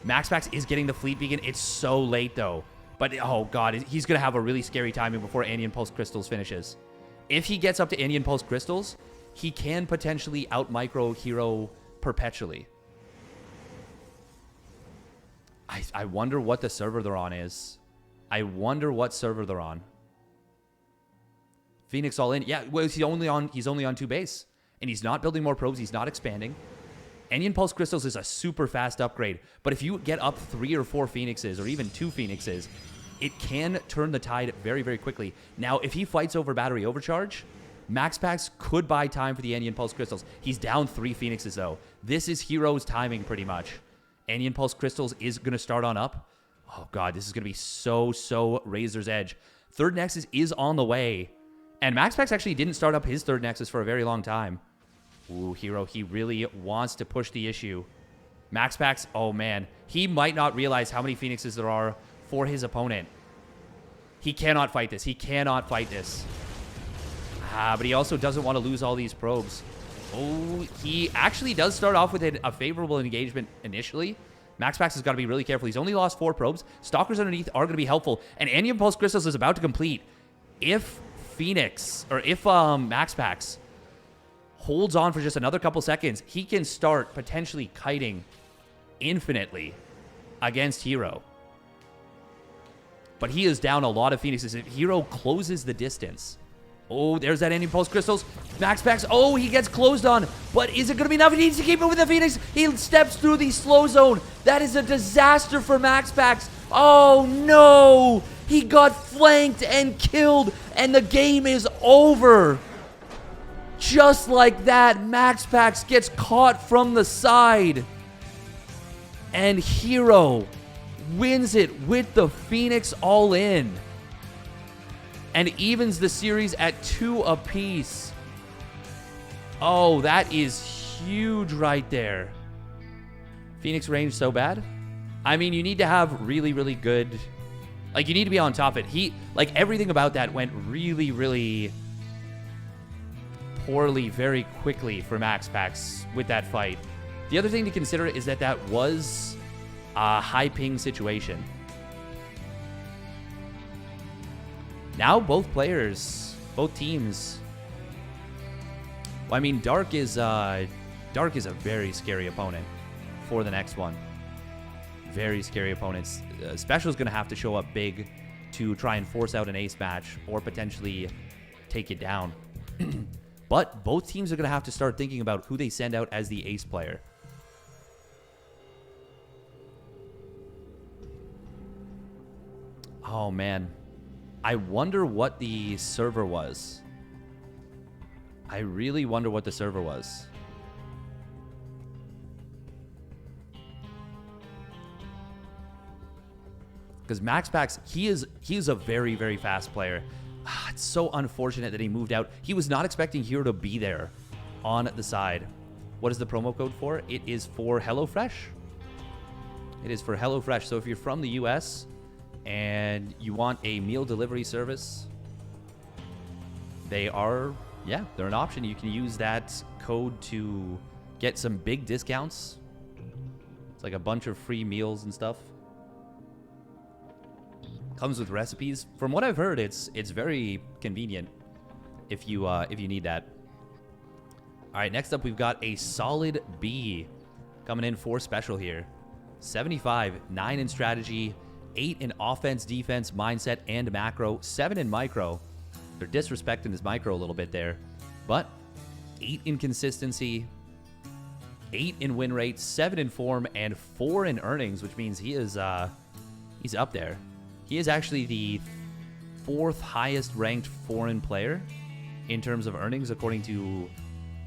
MaxPax is getting the fleet beacon. It's so late, though. But, oh, God, he's going to have a really scary timing before Andean Pulse Crystals finishes. If he gets up to Andean Pulse Crystals, he can potentially out-micro Hero perpetually. I wonder what the server they're on is. I wonder what server they're on. Pheonix all in. Yeah, well, he's only on 2 base. And he's not building more probes. He's not expanding. Andean Pulse Crystals is a super fast upgrade. But if you get up 3 or 4 Phoenixes, or even 2 Phoenixes, it can turn the tide very, very quickly. Now, if he fights over battery overcharge, MaxPax could buy time for the Andean Pulse Crystals. He's down 3 Phoenixes, though. This is Hero's timing, pretty much. Andean Pulse Crystals is going to start on up. Oh, God, this is going to be so Razor's Edge. Third Nexus is on the way. And MaxPax actually didn't start up his third Nexus for a very long time. Ooh, Hero, he really wants to push the issue. MaxPax, oh, man. He might not realize how many Phoenixes there are for his opponent. He cannot fight this. He cannot fight this. But he also doesn't want to lose all these probes. Oh, he actually does start off with a favorable engagement initially. MaxPax has got to be really careful. He's only lost 4 probes. Stalkers underneath are going to be helpful. And Andean Pulse Crystals is about to complete. If Pheonix, or if MaxPax holds on for just another couple seconds, he can start potentially kiting infinitely against Hero. But he is down a lot of Phoenixes. If Hero closes the distance... Oh, there's that Andean Pulse Crystals. MaxPax, oh, he gets closed on. But is it going to be enough? He needs to keep it with the Pheonix. He steps through the slow zone. That is a disaster for MaxPax. Oh, no. He got flanked and killed, and the game is over. Just like that, MaxPax gets caught from the side. And Hero wins it with the Pheonix all in. And evens the series at 2 apiece. Oh, that is huge right there. Pheonix range so bad? I mean, you need to have really, really good... Like, you need to be on top of it. Like, everything about that went really, really poorly very quickly for MaxPax with that fight. The other thing to consider is that that was a high ping situation. Now both players Both teams. Well, I mean, Dark is a very scary opponent for the next one. Very scary opponents. Special's going to have to show up big to try and force out an ace match or potentially take it down. But both teams are going to have to start thinking about who they send out as the ace player. Oh, man. I wonder what the server was. I really wonder what the server was. Because MaxPax, he is a very, very fast player. It's so unfortunate that he moved out. He was not expecting Hero to be there on the side. What is the promo code for? It is for HelloFresh. It is for HelloFresh. So if you're from the US and you want a meal delivery service, they're an option. You can use that code to get some big discounts. It's like a bunch of free meals and stuff. Comes with recipes. From what I've heard, it's very convenient if you need that. All right, next up we've got a solid B coming in for Special here. 75, 9 in strategy, 8 in offense, defense, mindset, and macro, 7 in micro. They're disrespecting his micro a little bit there, but 8 in consistency, 8 in win rate, 7 in form, and 4 in earnings, which means he's up there. He is actually the 4th highest ranked foreign player in terms of earnings, according to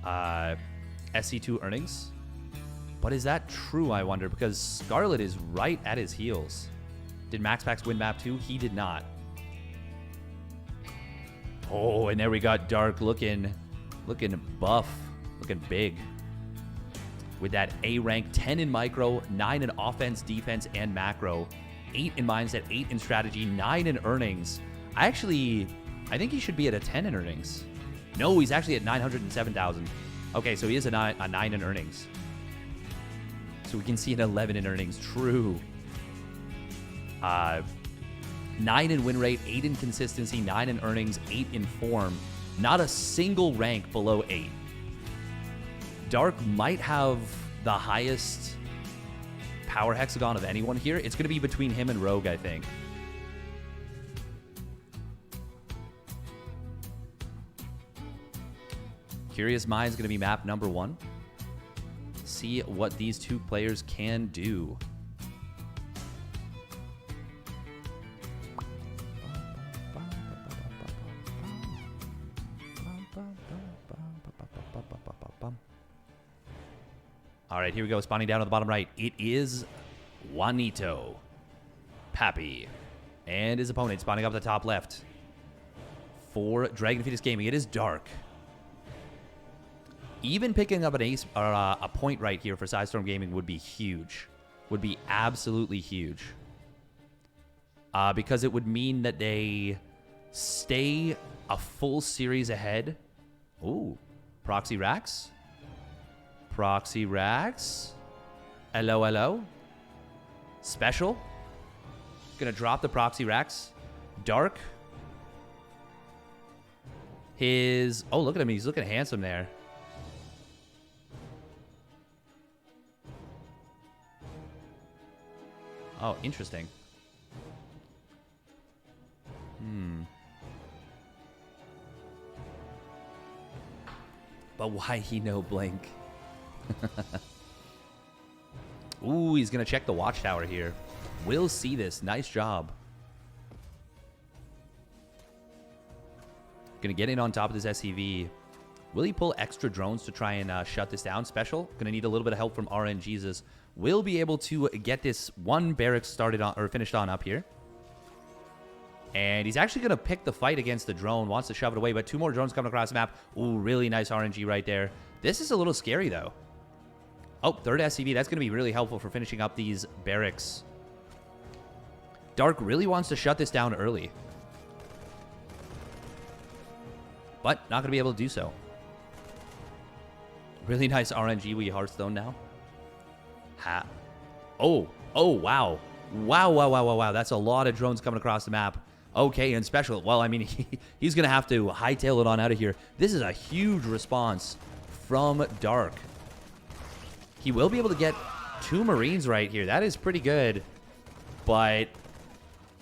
SC2 earnings. But is that true, I wonder? Because Scarlet is right at his heels. Did MaxPax win map 2? He did not. Oh, and there we got Dark looking buff, looking big. With that A rank, 10 in micro, 9 in offense, defense, and macro. 8 in mindset, 8 in strategy, 9 in earnings. I think he should be at a 10 in earnings. No, he's actually at 907,000. Okay, so he is a 9 in earnings. So we can see an 11 in earnings. True. 9 in win rate, 8 in consistency, 9 in earnings, 8 in form. Not a single rank below 8. Dark might have the highest power hexagon of anyone here. It's going to be between him and Rogue, I think. Curious Minds going to be map number 1. See what these two players can do. All right, here we go. Spawning down on the bottom right. It is Juanito Pappy. And his opponent spawning up the top left. For Dragon Phoenix Gaming, it is Dark. Even picking up an ace or a point right here for PSISTORM Gaming would be huge. Would be absolutely huge. Because it would mean that they stay a full series ahead. Ooh, Proxy Racks. Proxy Racks. Hello, hello. Special. Gonna drop the Proxy Racks. Dark. Oh, look at him. He's looking handsome there. Oh, interesting. But why he no blink? Ooh, he's going to check the watchtower here. We'll see this. Nice job. Going to get in on top of this SCV. Will he pull extra drones to try and shut this down? Special. Going to need a little bit of help from RNGesus. Will be able to get this one barracks started on or finished on up here. And he's actually going to pick the fight against the drone. Wants to shove it away, but 2 more drones coming across the map. Ooh, really nice RNG right there. This is a little scary, though. Oh, 3rd SCV. That's going to be really helpful for finishing up these barracks. Dark really wants to shut this down early. But not going to be able to do so. Really nice RNG with Hearthstone now. Oh, wow. Wow. That's a lot of drones coming across the map. Okay, and Special, well, I mean, he's going to have to hightail it on out of here. This is a huge response from Dark. He will be able to get 2 Marines right here. That is pretty good. But,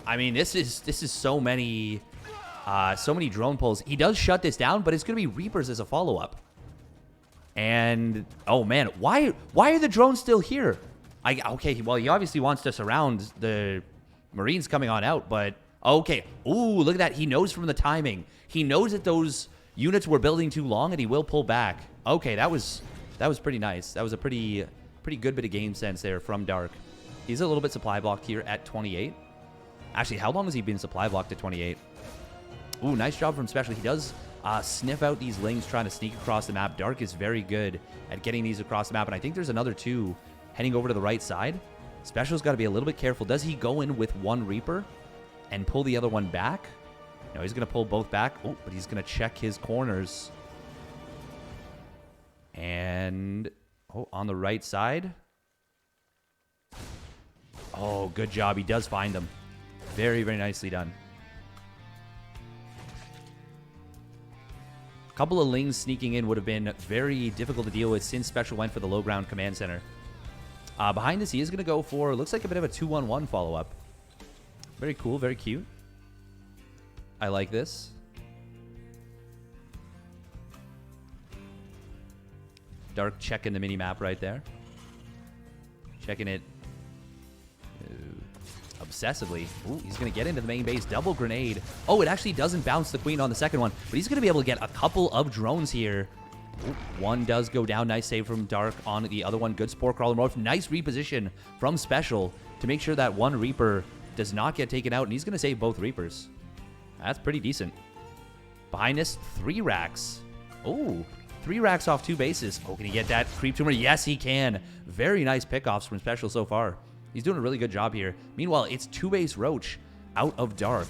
I mean, this is so many drone pulls. He does shut this down, but it's going to be Reapers as a follow-up. And, oh, man, why are the drones still here? Okay, well, he obviously wants to surround the Marines coming on out, but... Okay. Ooh, look at that. He knows from the timing. He knows that those units were building too long, and he will pull back. Okay, that was pretty nice. That was a pretty good bit of game sense there from Dark. He's a little bit supply blocked here at 28. Actually, how long has he been supply blocked at 28? Ooh, nice job from Special. He does sniff out these Lings trying to sneak across the map. Dark is very good at getting these across the map, and I think there's another 2 heading over to the right side. Special's got to be a little bit careful. Does he go in with 1 Reaper and pull the other one back? No, he's going to pull both back. Oh, but he's going to check his corners. And, oh, on the right side. Oh, good job. He does find them. Very, very nicely done. A couple of Lings sneaking in would have been very difficult to deal with since Special went for the low ground command center. Behind this, he is going to go for, looks like a bit of a 2-1-1 follow-up. Very cool, very cute. I like this. Dark checking the mini-map right there. Checking it obsessively. Ooh, he's going to get into the main base. Double grenade. Oh, it actually doesn't bounce the Queen on the second one, but he's going to be able to get a couple of drones here. Ooh, one does go down. Nice save from Dark on the other one. Good Spore Crawler morph. Nice reposition from Special to make sure that 1 Reaper does not get taken out, and he's going to save both Reapers. That's pretty decent. Behind us, 3 racks. Oh, 3 racks off 2 bases. Oh, can he get that creep tumor? Yes, he can. Very nice pickoffs from Special so far. He's doing a really good job here. Meanwhile, it's 2-base Roach out of Dark.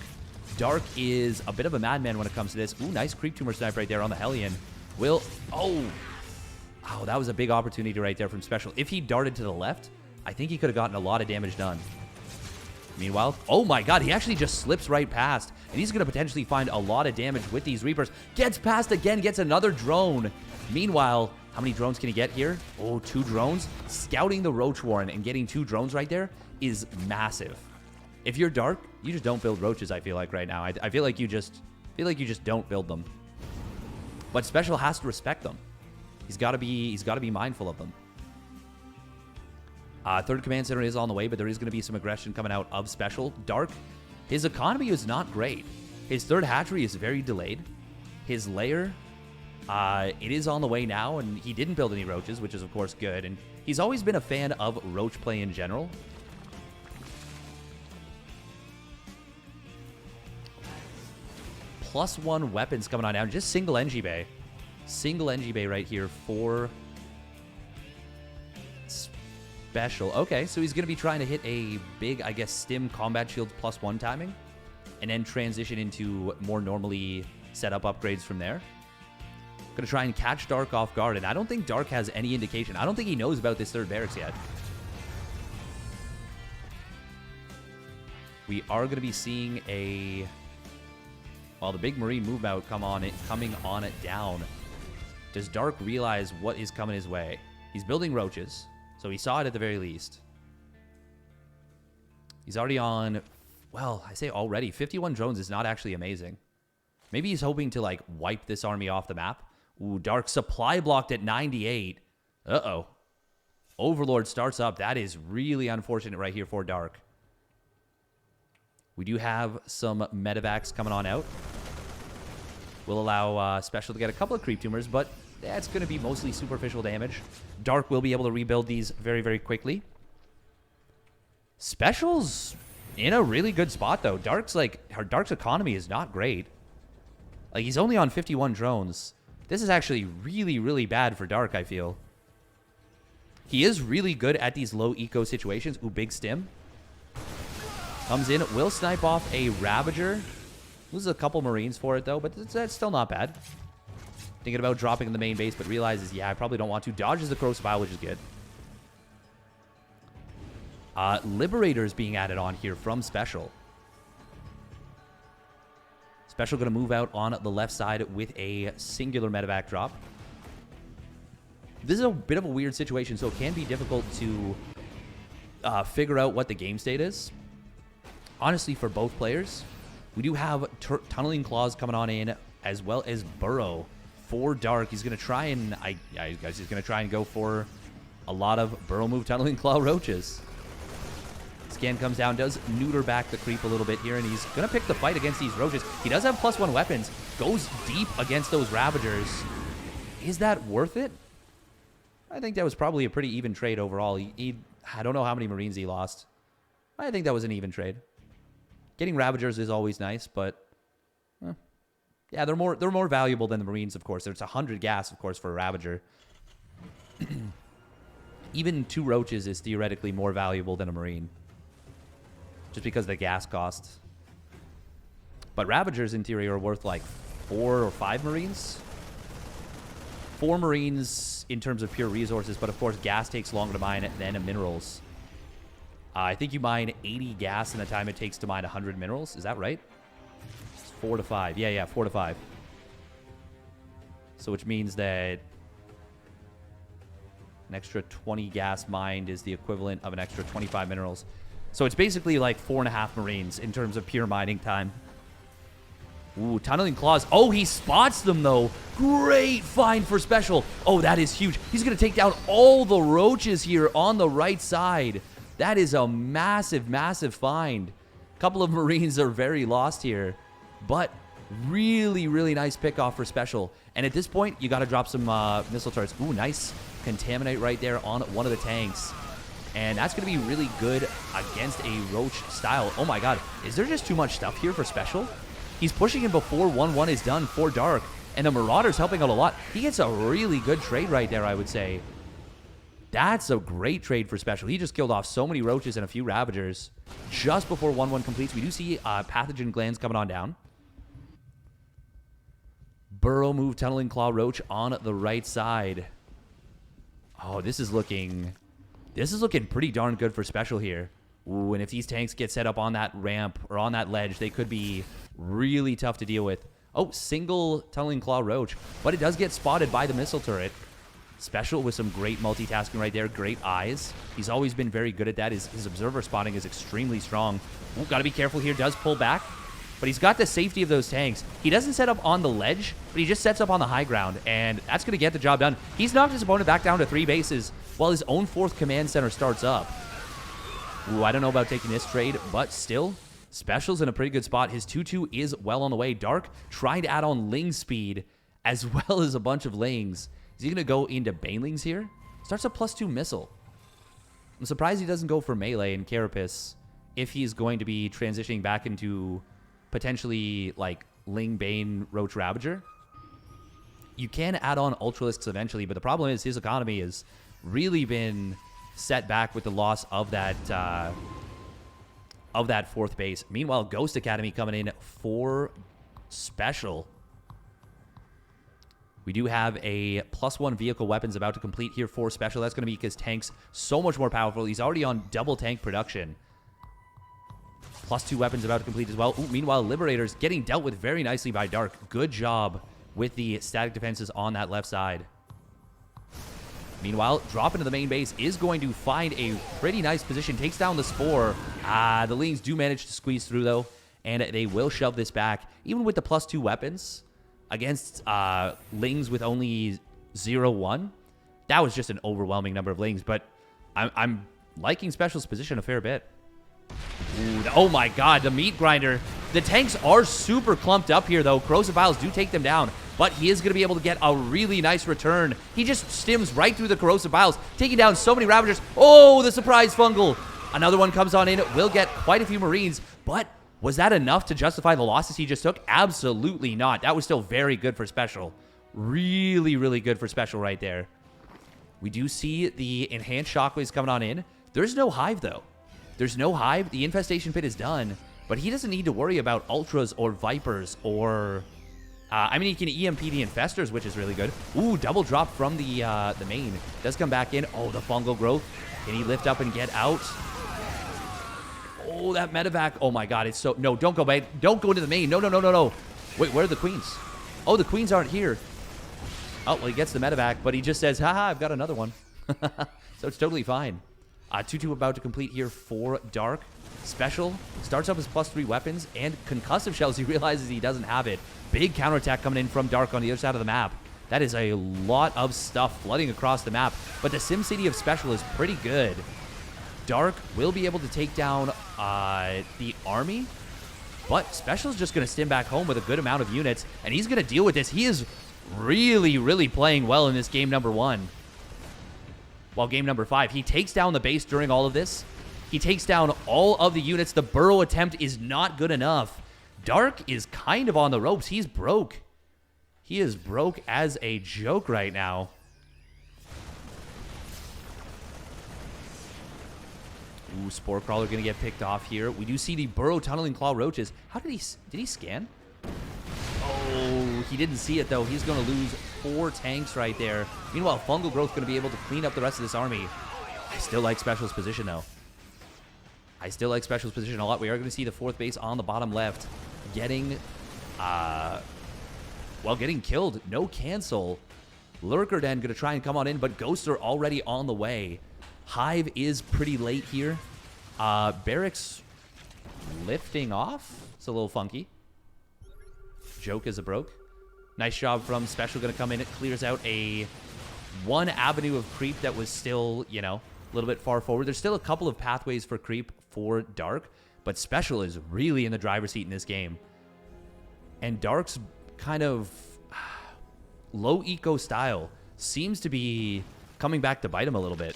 Dark is a bit of a madman when it comes to this. Ooh, nice creep tumor snipe right there on the Hellion. Will, oh, that was a big opportunity right there from Special. If he darted to the left, I think he could have gotten a lot of damage done. Meanwhile, oh my god, he actually just slips right past, and he's going to potentially find a lot of damage with these Reapers. Gets past again, gets another drone. Meanwhile, how many drones can he get here? Oh, 2 drones. Scouting the Roach Warren and getting 2 drones right there is massive. If you're Dark, you just don't build Roaches, I feel like, right now. I feel like you just don't build them. But Special has to respect them. He's got to be mindful of them. 3rd command center is on the way, but there is going to be some aggression coming out of Special. Dark, his economy is not great. His 3rd hatchery is very delayed. His lair, it is on the way now, and he didn't build any Roaches, which is, of course, good. And he's always been a fan of Roach play in general. +1 weapons coming on down. Just single NG Bay. Single NG Bay right here for Special. Okay, so he's going to be trying to hit a big, I guess, Stim Combat Shields +1 timing, and then transition into more normally set up upgrades from there. Going to try and catch Dark off guard, and I don't think Dark has any indication. I don't think he knows about this 3rd barracks yet. We are going to be seeing a... Well, the big Marine move out coming on it down. Does Dark realize what is coming his way? He's building Roaches, so he saw it at the very least. He's already on, well, I say already, 51 drones is not actually amazing. Maybe he's hoping to, like, wipe this army off the map. Ooh, Dark supply blocked at 98. Uh-oh. Overlord starts up. That is really unfortunate right here for Dark. We do have some medevacs coming on out. We'll allow Special to get a couple of creep tumors, but that's going to be mostly superficial damage. Dark will be able to rebuild these very, very quickly. Special's in a really good spot, though. Dark's economy is not great. Like, he's only on 51 drones. This is actually really, really bad for Dark, I feel. He is really good at these low eco situations. Ooh, big stim. Comes in, will snipe off a Ravager. Loses a couple Marines for it, though, but that's still not bad. Thinking about dropping in the main base, but realizes, yeah, I probably don't want to. Dodges the Crow Spile, which is good. Liberators being added on here from Special. Special going to move out on the left side with a singular medevac drop. This is a bit of a weird situation, so it can be difficult to figure out what the game state is. Honestly, for both players, we do have Tunneling Claws coming on in, as well as Burrow for Dark. He's going to try and, I guess he's going to try and go for a lot of Burrow move Tunneling Claw Roaches. Scan comes down, does neuter back the creep a little bit here, and he's going to pick the fight against these Roaches. He does have +1 weapons, goes deep against those Ravagers. Is that worth it? I think that was probably a pretty even trade overall. I don't know how many Marines he lost. I think that was an even trade. Getting Ravagers is always nice, but yeah, they're more valuable than the Marines, of course. There's 100 gas, of course, for a Ravager. Even 2 Roaches is theoretically more valuable than a Marine, just because of the gas cost. But Ravagers, in theory, are worth like 4 or 5 Marines. 4 Marines in terms of pure resources, but of course gas takes longer to mine than minerals. I think you mine 80 gas in the time it takes to mine 100 minerals. Is that right? It's 4 to 5. Yeah, 4 to 5. So which means that an extra 20 gas mined is the equivalent of an extra 25 minerals. So it's basically like 4.5 Marines in terms of pure mining time. Ooh, Tunneling Claws. Oh, he spots them, though. Great find for Special. Oh, that is huge. He's going to take down all the Roaches here on the right side. That is a massive, massive find. A couple of Marines are very lost here, but really, really nice pickoff for Special. And at this point, you got to drop some missile turrets. Ooh, nice Contaminate right there on one of the tanks. And that's going to be really good against a Roach style. Oh, my God. Is there just too much stuff here for Special? He's pushing him before 1-1 is done for Dark. And the Marauder's helping out a lot. He gets a really good trade right there, I would say. That's a great trade for Special. He just killed off so many Roaches and a few Ravagers. Just before 1-1 completes, we do see Pathogen Glands coming on down. Burrow move Tunneling Claw Roach on the right side. Oh, this is looking pretty darn good for Special here. Ooh, and if these tanks get set up on that ramp or on that ledge, they could be really tough to deal with. Oh, single Tunneling Claw Roach, but it does get spotted by the missile turret. Special with some great multitasking right there, great eyes. He's always been very good at that. His observer spotting is extremely strong. Ooh, gotta be careful here, does pull back, but he's got the safety of those tanks. He doesn't set up on the ledge, but he just sets up on the high ground, and that's gonna get the job done. He's knocked his opponent back down to 3 bases while his own 4th command center starts up. Ooh, I don't know about taking this trade, but still, Special's in a pretty good spot. His 2-2 is well on the way. Dark trying to add on Ling speed as well as a bunch of Lings. Is he going to go into Banelings here? Starts a +2 missile. I'm surprised he doesn't go for melee and Carapace if he's going to be transitioning back into potentially like Ling, Bane, Roach, Ravager. You can add on Ultralisks eventually, but the problem is his economy has really been set back with the loss of that 4th base. Meanwhile, Ghost Academy coming in for Special. We do have a +1 vehicle weapons about to complete here for Special. That's going to make his tanks so much more powerful. He's already on double tank production. +2 weapons about to complete as well. Ooh, meanwhile, Liberators getting dealt with very nicely by Dark. Good job with the static defenses on that left side. Meanwhile, drop into the main base is going to find a pretty nice position. Takes down the Spore. The Lings do manage to squeeze through, though, and they will shove this back. Even with the +2 weapons against Lings with only 0-1, that was just an overwhelming number of Lings, but I'm liking Special's position a fair bit. Ooh, oh my God, the Meat Grinder. The tanks are super clumped up here, though. Corrosive Vials do take them down, but he is going to be able to get a really nice return. He just stims right through the Corrosive Vials, taking down so many Ravagers. Oh, the Surprise Fungal. Another one comes on in. Will get quite a few Marines, but was that enough to justify the losses he just took? Absolutely not. That was still very good for Special. Really, really good for Special right there. We do see the Enhanced Shockwaves coming on in. There's no Hive, though. There's no Hive. The Infestation Pit is done, but he doesn't need to worry about Ultras or Vipers or... I mean, he can EMP the Infestors, which is really good. Ooh, double drop from the main. Does come back in. Oh, the Fungal Growth. Can he lift up and get out? Oh, that medevac. Oh, my God. It's so... No, don't go back. Don't go into the main. No, no, no, no, no. Wait, where are the queens? Oh, the queens aren't here. Oh, well, he gets the meta back, but he just says, haha, I've got another one. So it's totally fine. 2-2 about to complete here for Dark. Special starts up his +3 weapons and concussive shells. He realizes he doesn't have it. Big counterattack coming in from Dark on the other side of the map. That is a lot of stuff flooding across the map, but the SimCity of Special is pretty good. Dark will be able to take down the army, but Special is just going to stim back home with a good amount of units, and he's going to deal with this. He is really, really playing well in this game number 1. While game number 5, he takes down the base during all of this. He takes down all of the units. The burrow attempt is not good enough. Dark is kind of on the ropes. He's broke. He is broke as a joke right now. Ooh, Spore Crawler going to get picked off here. We do see the Burrow Tunneling Claw Roaches. How did he scan? Oh, he didn't see it, though. He's going to lose 4 tanks right there. Meanwhile, Fungal Growth going to be able to clean up the rest of this army. I still like Special's position, though. I still like Special's position a lot. We are going to see the 4th base on the bottom left getting, getting killed. No cancel. Lurker Den going to try and come on in, but Ghosts are already on the way. Hive is pretty late here. Barracks lifting off. It's a little funky. Joke is a broke. Nice job from Special. Going to come in. It clears out one avenue of creep that was still, you know, a little bit far forward. There's still a couple of pathways for creep for Dark, but Special is really in the driver's seat in this game. And Dark's kind of low eco style seems to be coming back to bite him a little bit.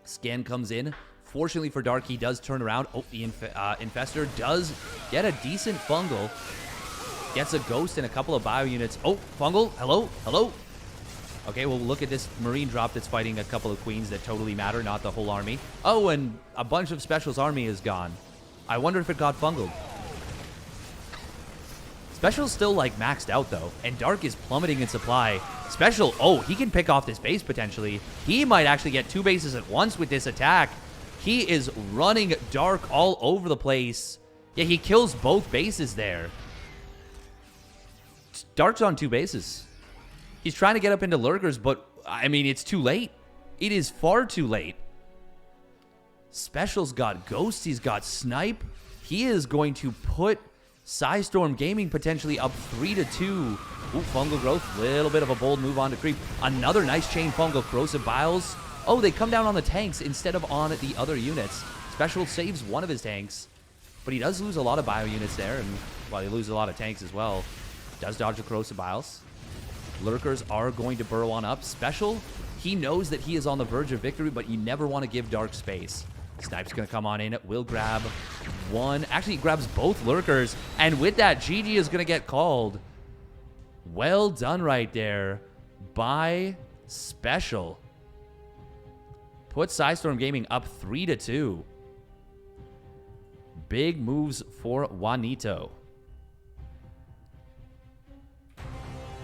Scan comes in. Fortunately for Dark, he does turn around. Oh, the Infestor does get a decent Fungal. Gets a Ghost and a couple of bio units. Oh, Fungal. Hello? Hello? Okay, well, look at this Marine drop that's fighting a couple of Queens that totally matter, not the whole army. Oh, and a bunch of Special's army is gone. I wonder if it got Fungaled. Special's still, like, maxed out, though, and Dark is plummeting in supply. Special, oh, he can pick off this base, potentially. He might actually get 2 bases at once with this attack. He is running Dark all over the place. Yeah, he kills both bases there. Dark's on 2 bases. He's trying to get up into Lurkers, but, I mean, it's too late. It is far too late. Special's got Ghost. He's got Snipe. He is going to put PSISTORM Gaming potentially up 3-2. Ooh, Fungal Growth. Little bit of a bold move on to creep. Another nice chain Fungal. Corrosive Biles. Oh, they come down on the tanks instead of on the other units. Special saves one of his tanks, but he does lose a lot of bio units there, and, well, he loses a lot of tanks as well. Does dodge the Corrosive Biles. Lurkers are going to burrow on up. Special, he knows that he is on the verge of victory, but you never want to give Dark space. Snipe's going to come on in. Will grab one. Actually, he grabs both Lurkers, and with that, GG is going to get called. Well done right there by Special. Put PSISTORM Gaming up 3-2. Big moves for Juanito.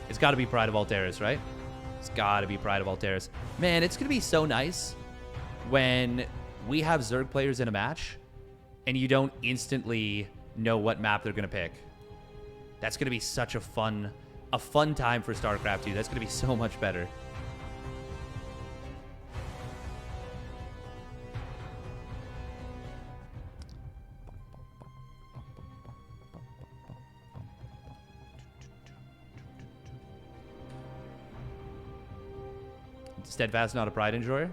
It's got to be Pride of Alteris, right? It's got to be Pride of Alteris. Man, it's going to be so nice when we have Zerg players in a match and you don't instantly know what map they're going to pick. That's going to be such a fun time for StarCraft 2. That's going to be so much better. Steadfast, not a Pride enjoyer.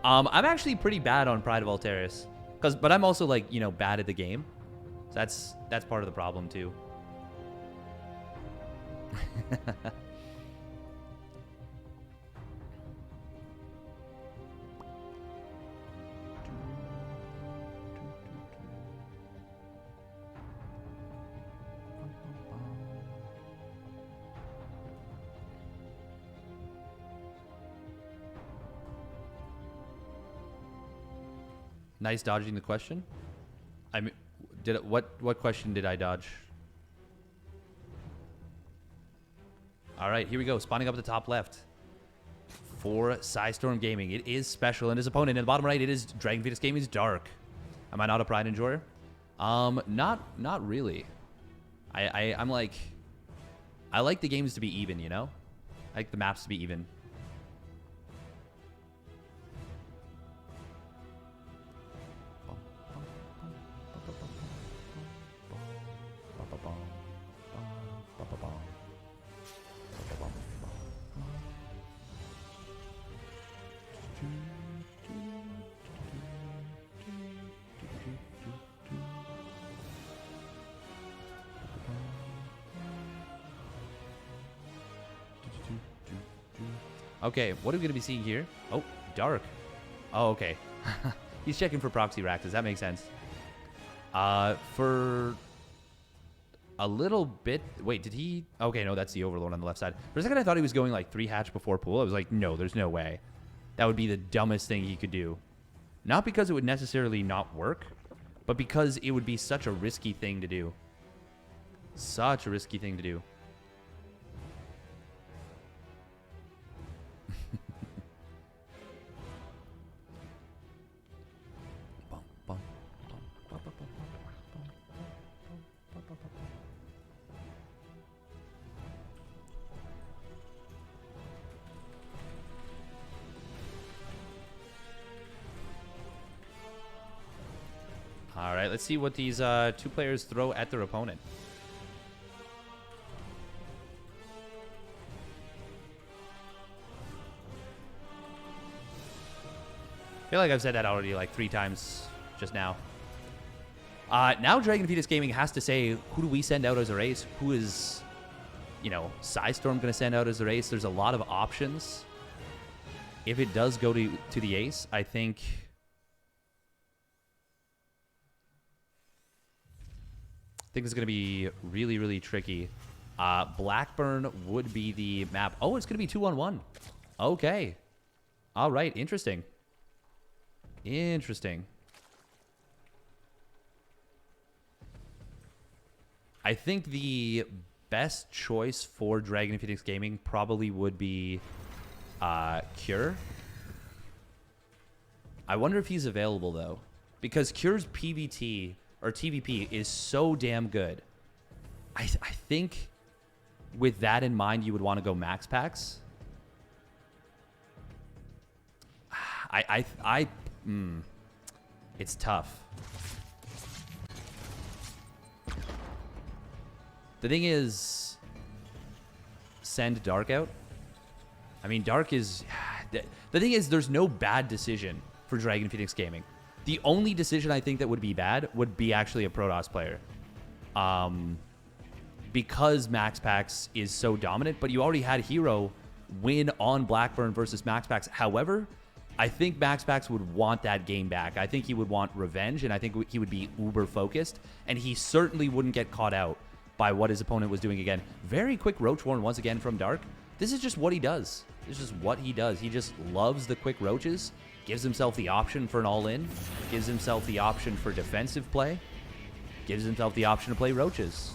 I'm actually pretty bad on Pride of Alteris, but I'm also, like, you know, bad at the game. So that's part of the problem too. Nice dodging the question. I mean, what question did I dodge? All right, here we go. Spawning up at the top left for PSISTORM Gaming. It is Special, and his opponent in the bottom right, it is Dragon Phoenix Gaming's Dark. Am I not a Pride enjoyer? Not really. I'm like, I like the games to be even, you know? I like the maps to be even. Okay, what are we going to be seeing here? Oh, Dark. Oh, okay. He's checking for proxy racks. Does that make sense? For a little bit... Wait, did he... Okay, no, that's the Overlord on the left side. For a second, I thought he was going like 3 hatch before pool. I was like, no, there's no way. That would be the dumbest thing he could do. Not because it would necessarily not work, but because it would be such a risky thing to do. Such a risky thing to do. All right, let's see what these 2 players throw at their opponent. I feel like I've said that already like 3 times just now. Now Dragon Pheonix Gaming has to say, who do we send out as a race? Who is, you know, PSISTORM going to send out as a race? There's a lot of options. If it does go to the ace, I think it's going to be really, really tricky. Blackburn would be the map. Oh, it's going to be 2-on-1. Okay. All right. Interesting. Interesting. I think the best choice for Dragon Pheonix Gaming probably would be Cure. I wonder if he's available, though. Because Cure's PvT... or TvP is so damn good. I think with that in mind, you would want to go MaxPax. It's tough. The thing is, send Dark out. I mean, Dark is... The thing is, there's no bad decision for Dragon Pheonix Gaming. The only decision I think that would be bad would be actually a Protoss player. Because MaxPax is so dominant, but you already had Hero win on Blackburn versus MaxPax. However, I think MaxPax would want that game back. I think he would want revenge, and I think he would be uber focused, and he certainly wouldn't get caught out by what his opponent was doing again. Very quick Roach Warren once again from Dark. This is just what he does. This is just what he does. He just loves the quick roaches. Gives himself the option for an all-in. Gives himself the option for defensive play. Gives himself the option to play roaches.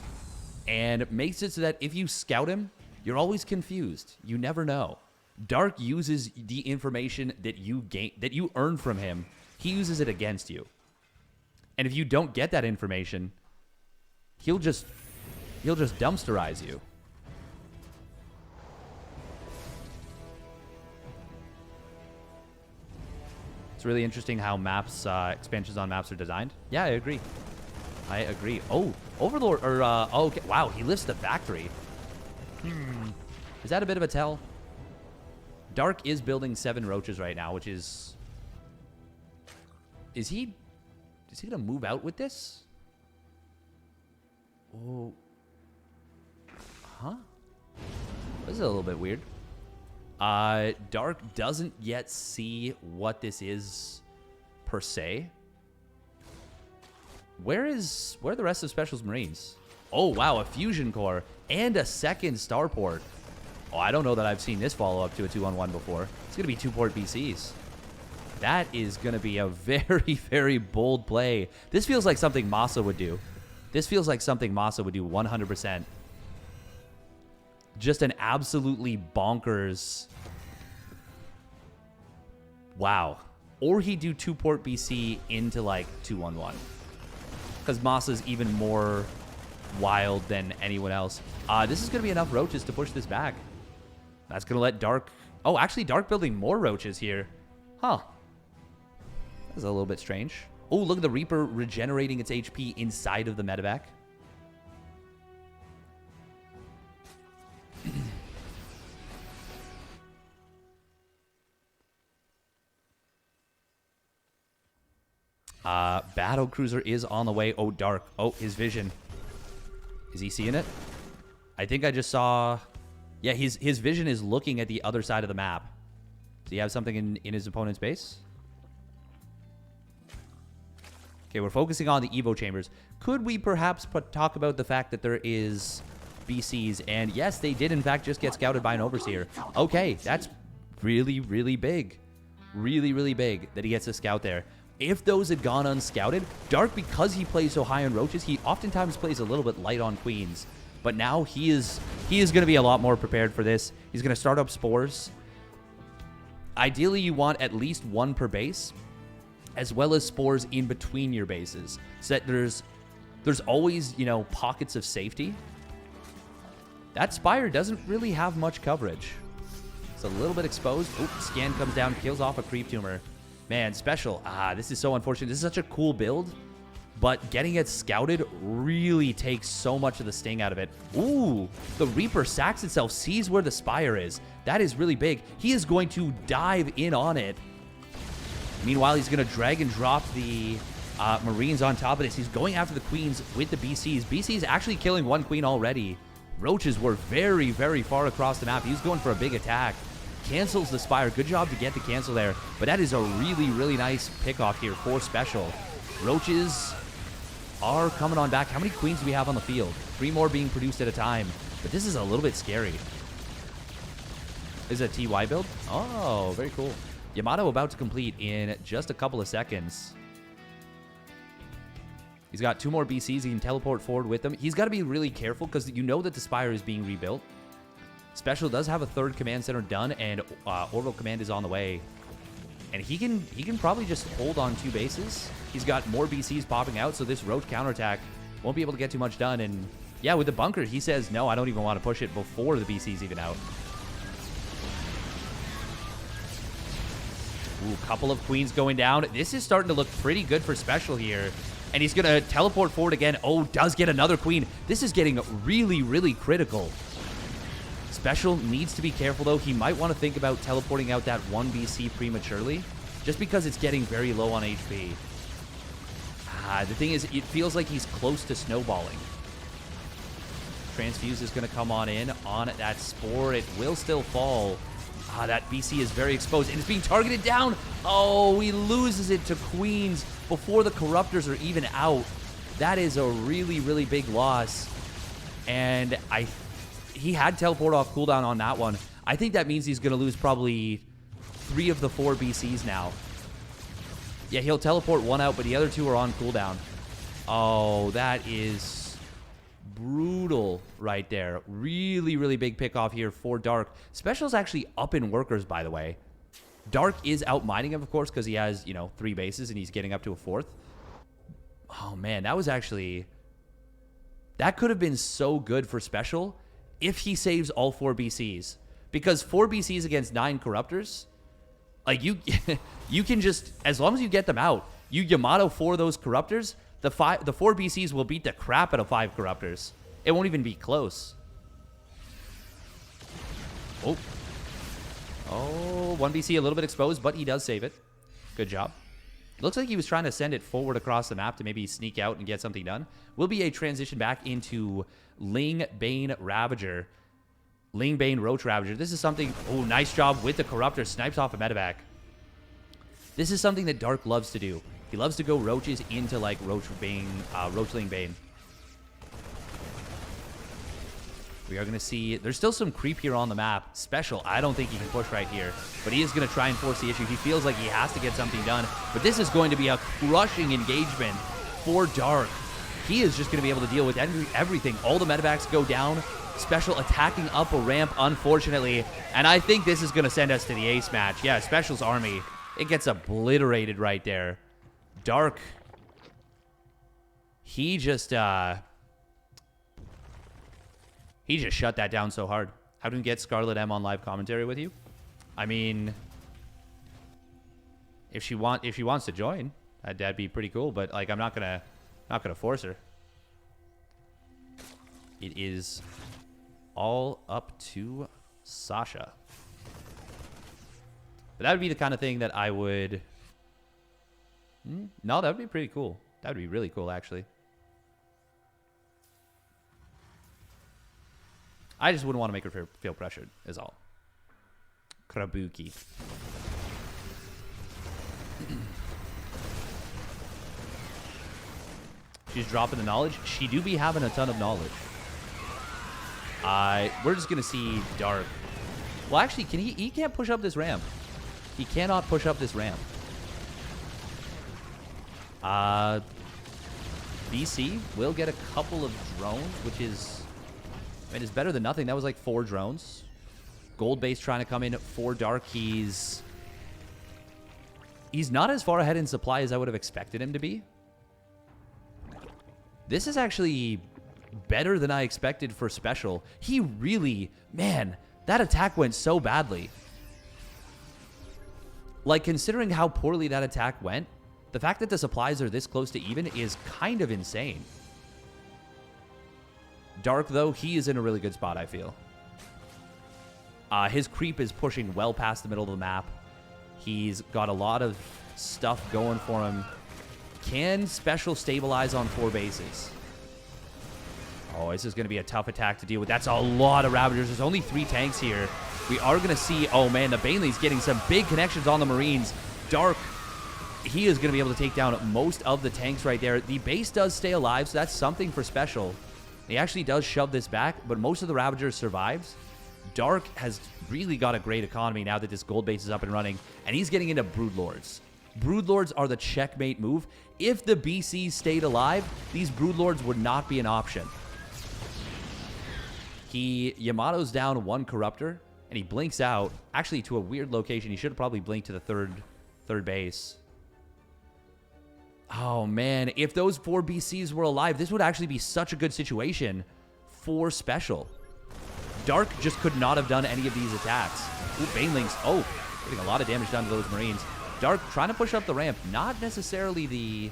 And makes it so that if you scout him, you're always confused. You never know. Dark uses the information that you earn from him. He uses it against you. And if you don't get that information, he'll just dumpsterize you. It's really interesting how maps, expansions on maps are designed. Yeah, I agree. I agree. Oh, Overlord, or, oh, okay. Wow, he lifts the factory. Is that a bit of a tell? Dark is building 7 roaches right now, which is... Is he going to move out with this? Oh. Huh? This is a little bit weird. Dark doesn't yet see what this is, per se. Where are the rest of Specials Marines? Oh, wow, a fusion core and a second starport. Oh, I don't know that I've seen this follow up to a 2-on-1 before. It's going to be 2-port BCs. That is going to be a very, very bold play. This feels like something Masa would do. This feels like something Masa would do 100%. Just an absolutely bonkers... Wow. Or he'd do 2-port BC into, like, 2-on-1. Because Masa's even more wild than anyone else. This is going to be enough roaches to push this back. That's going to let Dark... Oh, actually, Dark building more roaches here. Huh. That's a little bit strange. Oh, look at the Reaper regenerating its HP inside of the medevac. Battle Cruiser is on the way. Oh, Dark. Oh, his vision. Is he seeing it? I think I just saw... Yeah, his vision is looking at the other side of the map. Does he have something in his opponent's base? Okay, we're focusing on the Evo chambers. Could we perhaps talk about the fact that there is BCs? And yes, they did in fact just get scouted by an Overseer. Okay, that's really, really big. Really, really big that he gets a scout there. If those had gone unscouted, Dark, because he plays so high on roaches, he oftentimes plays a little bit light on queens. But now he is going to be a lot more prepared for this. He's going to start up spores. Ideally, you want at least one per base, as well as spores in between your bases, so that there's always, you know, pockets of safety. That Spire doesn't really have much coverage. It's a little bit exposed. Oop, scan comes down, kills off a creep tumor. Man, special. This is so unfortunate. This is such a cool build, but getting it scouted really takes so much of the sting out of it. Ooh, the Reaper sacks itself, sees where the Spire is. That is really big. He is going to dive in on it. Meanwhile, he's going to drag and drop the Marines on top of this. He's going after the Queens with the BCs. BCs actually killing one Queen already. Roaches were very, very far across the map. He was going for a big attack. Cancels the Spire. Good job to get the cancel there. But that is a really, really nice pickoff here for Special. Roaches are coming on back. How many Queens do we have on the field? 3 more being produced at a time. But this is a little bit scary. Is it a TY build? Oh, very cool. Yamato about to complete in just a couple of seconds. He's got 2 more BCs. He can teleport forward with them. He's got to be really careful because you know that the Spire is being rebuilt. Special does have a 3rd command center done, and Orbital Command is on the way. And he can probably just hold on 2 bases. He's got more BCs popping out, so this Roach counterattack won't be able to get too much done. And yeah, with the bunker, he says, no, I don't even want to push it before the BC's even out. Ooh, couple of Queens going down. This is starting to look pretty good for Special here. And he's going to teleport forward again. Oh, does get another Queen. This is getting really, really critical. Special needs to be careful, though. He might want to think about teleporting out that 1 BC prematurely, just because it's getting very low on HP. The thing is, it feels like he's close to snowballing. Transfuse is going to come on in on that Spore. It will still fall. That BC is very exposed, and it's being targeted down. Oh, he loses it to Queens before the Corruptors are even out. That is a really, really big loss. And he had teleport off cooldown on that one. I think that means he's going to lose probably 3 of the 4 BCs now. Yeah, he'll teleport 1 out, but the other 2 are on cooldown. Oh, that is brutal right there. Really, really big pickoff here for Dark. Special's actually up in workers, by the way. Dark is out mining him, of course, because he has, you know, 3 bases and he's getting up to a 4th. Oh, man, that was actually... That could have been so good for Special if he saves all 4 BCs. Because 4 BCs against 9 Corruptors, like, you can just... As long as you get them out, you Yamato 4 those Corruptors... The 4 BCs will beat the crap out of 5 Corruptors. It won't even be close. Oh. Oh, 1 BC a little bit exposed, but he does save it. Good job. Looks like he was trying to send it forward across the map to maybe sneak out and get something done. Will be a transition back into Ling Bane Ravager. Ling Bane Roach Ravager. This is something... Oh, nice job with the Corruptor. Snipes off a medevac. This is something that Dark loves to do. He loves to go roaches into, like, Roachling Bane. We are going to see... There's still some creep here on the map. Special, I don't think he can push right here. But he is going to try and force the issue. He feels like he has to get something done. But this is going to be a crushing engagement for Dark. He is just going to be able to deal with everything. All the medevacs go down. Special attacking up a ramp, unfortunately. And I think this is going to send us to the ace match. Yeah, Special's army. It gets obliterated right there. Dark, he just, He just shut that down so hard. How do we get Scarlet M on live commentary with you? I mean, if she wants to join, that'd be pretty cool. But like, I'm not gonna force her. It is all up to Sasha. But that would be the kind of thing that I would... No, that would be pretty cool. That would be really cool, actually. I just wouldn't want to make her feel pressured, is all. Krabuki. She's dropping the knowledge. She do be having a ton of knowledge. We're just going to see Dark. Well, actually, he can't push up this ramp. He cannot push up this ramp. BC will get a couple of drones, which is... I mean, it's better than nothing. That was like 4 drones. Gold base trying to come in for Dark. He's not as far ahead in supply as I would have expected him to be. This is actually better than I expected for Special. He really... Man, that attack went so badly. Like, considering how poorly that attack went, the fact that the supplies are this close to even is kind of insane. Dark, though, he is in a really good spot, I feel. His creep is pushing well past the middle of the map. He's got a lot of stuff going for him. Can Special stabilize on 4 bases? Oh, this is going to be a tough attack to deal with. That's a lot of Ravagers. There's only 3 tanks here. We are going to see... Oh, man, the Baneley's getting some big connections on the Marines. Dark, he is going to be able to take down most of the tanks right there. The base does stay alive, so that's something for Special. He actually does shove this back, but most of the Ravagers survives. Dark has really got a great economy now that this gold base is up and running, and he's getting into Broodlords. Broodlords are the checkmate move. If the BCs stayed alive, these Broodlords would not be an option. Yamato's down 1 Corruptor, and he blinks out, actually to a weird location. He should have probably blinked to the third base. Oh, man. If those 4 BCs were alive, this would actually be such a good situation for Special. Dark just could not have done any of these attacks. Ooh, Banelings. Oh, getting a lot of damage done to those Marines. Dark trying to push up the ramp. Not necessarily the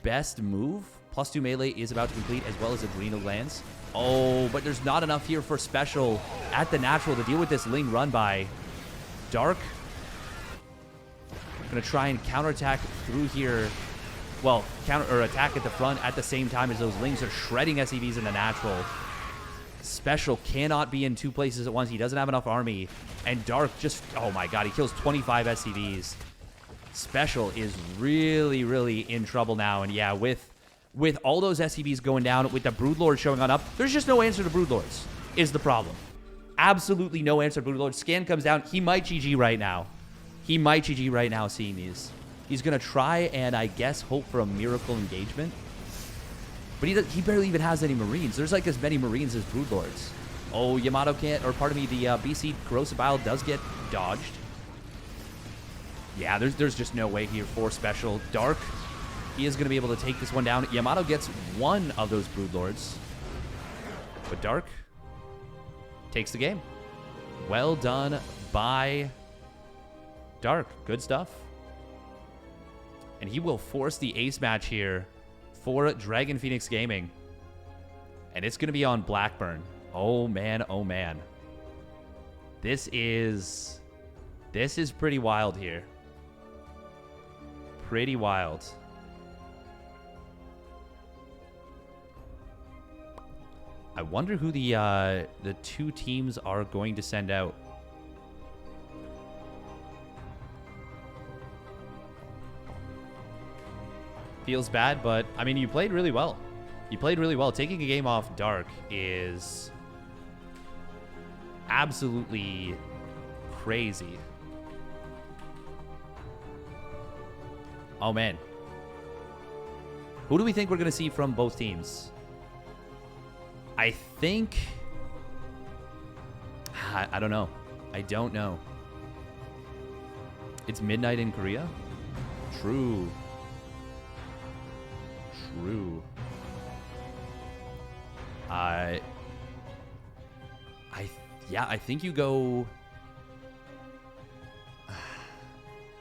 best move. +2 melee is about to complete, as well as Adrenal Glands. Oh, but there's not enough here for Special at the natural to deal with this Ling run by. Dark going to try and counterattack through here. Well, attack at the front at the same time as those Lings are shredding SCVs in the natural. Special cannot be in 2 places at once. He doesn't have enough army. And Dark just... Oh my god, he kills 25 SCVs. Special is really, really in trouble now. And yeah, with all those SCVs going down, with the Broodlord showing on up, there's just no answer to Broodlords, is the problem. Absolutely no answer to Broodlords. Scan comes down. He might GG right now. He might GG right now seeing these. He's going to try and, I guess, hope for a miracle engagement. But he barely even has any Marines. There's like as many Marines as Broodlords. Oh, Yamato can't, or pardon me, the BC Corrosive Bile does get dodged. Yeah, there's just no way here for Special. Dark, he is going to be able to take this one down. Yamato gets 1 of those Broodlords. But Dark takes the game. Well done by Dark. Good stuff. And he will force the ace match here for Dragon Pheonix Gaming. And it's going to be on Blackburn. Oh, man. Oh, man. This is pretty wild here. Pretty wild. I wonder who the 2 teams are going to send out. Feels bad, but, I mean, you played really well. You played really well. Taking a game off Dark is absolutely crazy. Oh, man. Who do we think we're going to see from both teams? I think... I don't know. I don't know. It's midnight in Korea? True. True. Yeah, I think you go...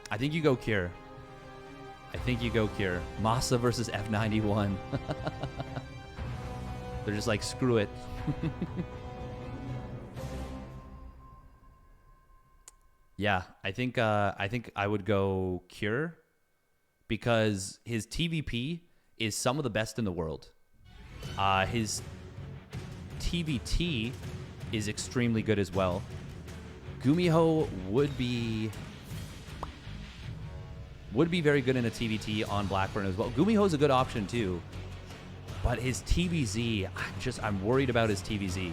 I think you go Cure. I think you go Cure. Masa versus F91. They're just like, screw it. Yeah, I think I would go Cure because his TvP is some of the best in the world. His TvT is extremely good as well. GuMiho would be very good in a TvT on Blackburn as well. GuMiho is a good option too, but his TVZ, I'm worried about his TVZ.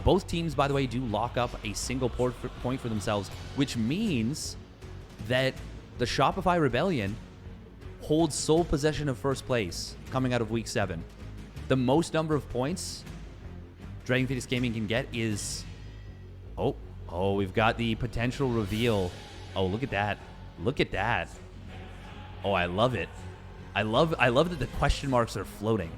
Both teams, by the way, do lock up a single point for themselves, which means that the Shopify Rebellion holds sole possession of first place coming out of Week 7. The most number of points Dragon Phoenix Gaming can get is... Oh, we've got the potential reveal. Oh, look at that. Look at that. Oh, I love it. I love that the question marks are floating.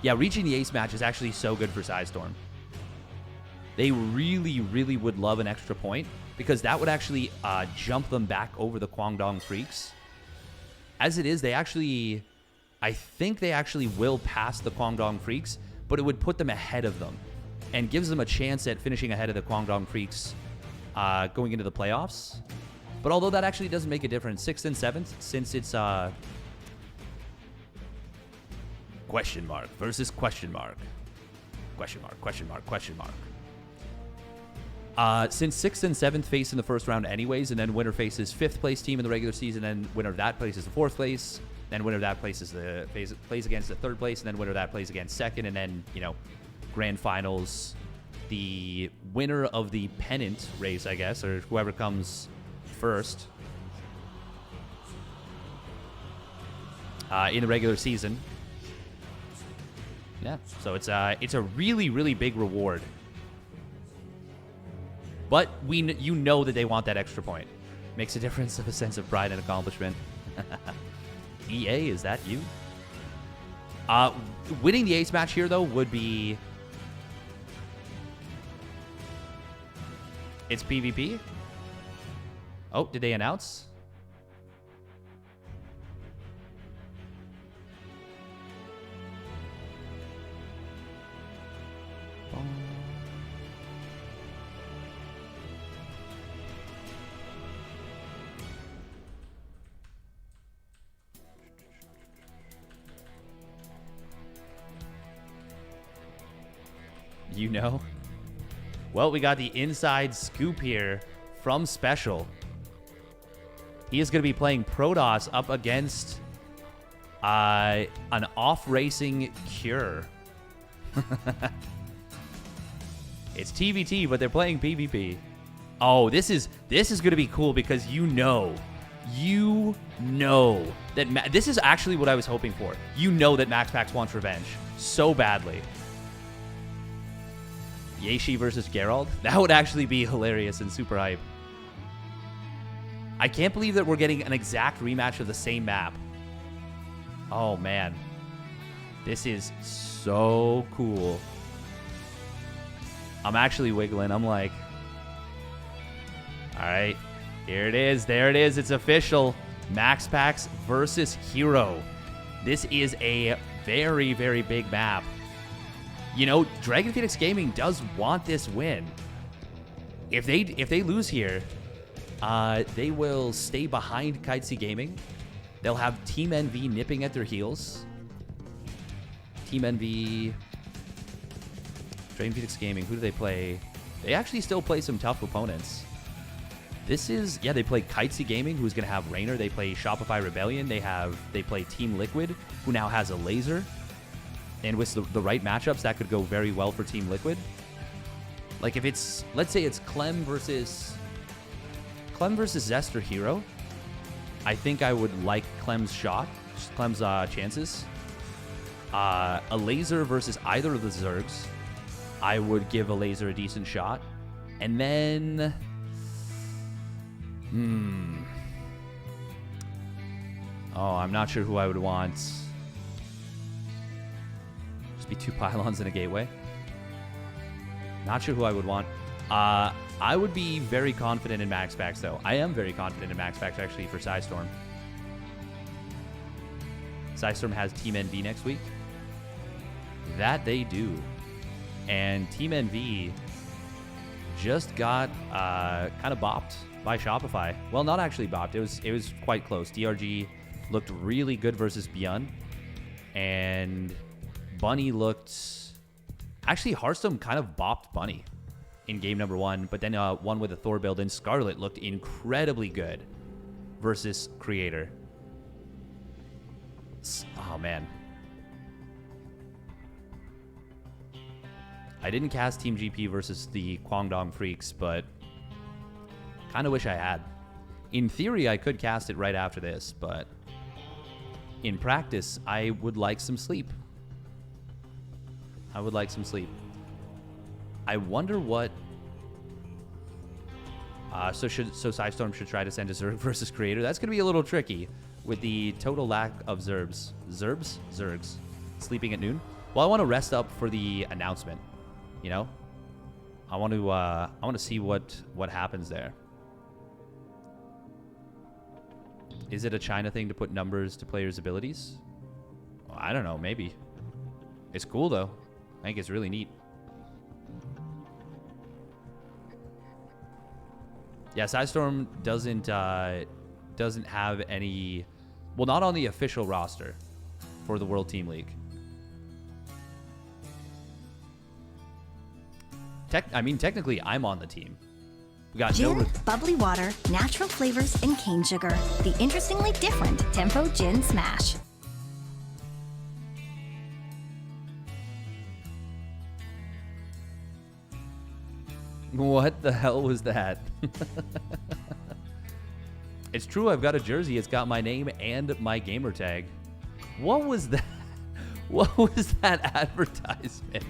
Yeah, reaching the ace match is actually so good for PSISTORM. They really, really would love an extra point because that would actually jump them back over the Kwangdong Freaks. As it is, I think they actually will pass the Kwangdong Freaks, but it would put them ahead of them and gives them a chance at finishing ahead of the Kwangdong Freaks going into the playoffs. But although that actually doesn't make a difference, 6th and 7th, since it's... question mark versus question mark. Question mark, question mark, question mark. Since 6th and 7th face in the first round anyways, and then winner faces 5th place team in the regular season, then winner of that place is the 4th place, then winner of that place is plays against the 3rd place, and then winner of that plays against 2nd, and then, you know, grand finals, the winner of the pennant race, I guess, or whoever comes first in the regular season. Yeah, so it's a really, really big reward. But you know that they want that extra point. Makes a difference of a sense of pride and accomplishment. EA, is that you? Winning the ace match here, though, would be... It's PvP? Oh, did they announce? You know? Well, we got the inside scoop here from Special. He is going to be playing Protoss up against an off-racing Cure. It's TvT, but they're playing PvP. Oh, this is going to be cool because you know that this is actually what I was hoping for. You know that MaxPax wants revenge so badly. Yaeshi versus Geralt? That would actually be hilarious and super hype. I can't believe that we're getting an exact rematch of the same map. Oh, man. This is so cool. I'm actually wiggling. I'm like... All right. Here it is. There it is. It's official. MaxPax versus Hero. This is a very, very big map. You know, Dragon Phoenix Gaming does want this win. If they lose here, they will stay behind Kitesy Gaming. They'll have Team NV nipping at their heels. Team NV, Dragon Phoenix Gaming, who do they play? They actually still play some tough opponents. This is, yeah, they play Kitesy Gaming, who's going to have Raynor. They play Shopify Rebellion. They play Team Liquid, who now has a laser. And with the right matchups, that could go very well for Team Liquid. Like if it's, let's say it's Clem versus Zest or Hero, I think I would like Clem's chances. A laser versus either of the Zergs, I would give a laser a decent shot. And then... Oh, I'm not sure who I would want. Be 2 pylons and a gateway. Not sure who I would want. I would be very confident in MaxPax, though. I am very confident in MaxPax, actually, for PSISTORM. PSISTORM has Team NV next week. That they do. And Team NV just got kind of bopped by Shopify. Well, not actually bopped. It was quite close. DRG looked really good versus Beyond. And Bunny looked... Actually, Hearthstone kind of bopped Bunny in game number 1, but then one with a Thor build, and Scarlet looked incredibly good versus Creator. Oh, man. I didn't cast Team GP versus the Kwangdong Freaks, but kind of wish I had. In theory, I could cast it right after this, but in practice, I would like some sleep. I would like some sleep. I wonder what... So PSISTORM should try to send a Zerg versus Creator. That's going to be a little tricky with the total lack of Zerbs. Zerbs? Zergs. Sleeping at noon? Well, I want to rest up for the announcement. You know? I want to see what happens there. Is it a China thing to put numbers to players' abilities? Well, I don't know. Maybe. It's cool, though. I think it's really neat. Yeah, PSISTORM doesn't have any... Well, not on the official roster for the World Team League. Technically, I'm on the team. We got Gin, bubbly water, natural flavors, and cane sugar. The interestingly different Tempo Gin Smash. What the hell was that? It's true, I've got a jersey. It's got my name and my gamer tag. What was that? What was that advertisement?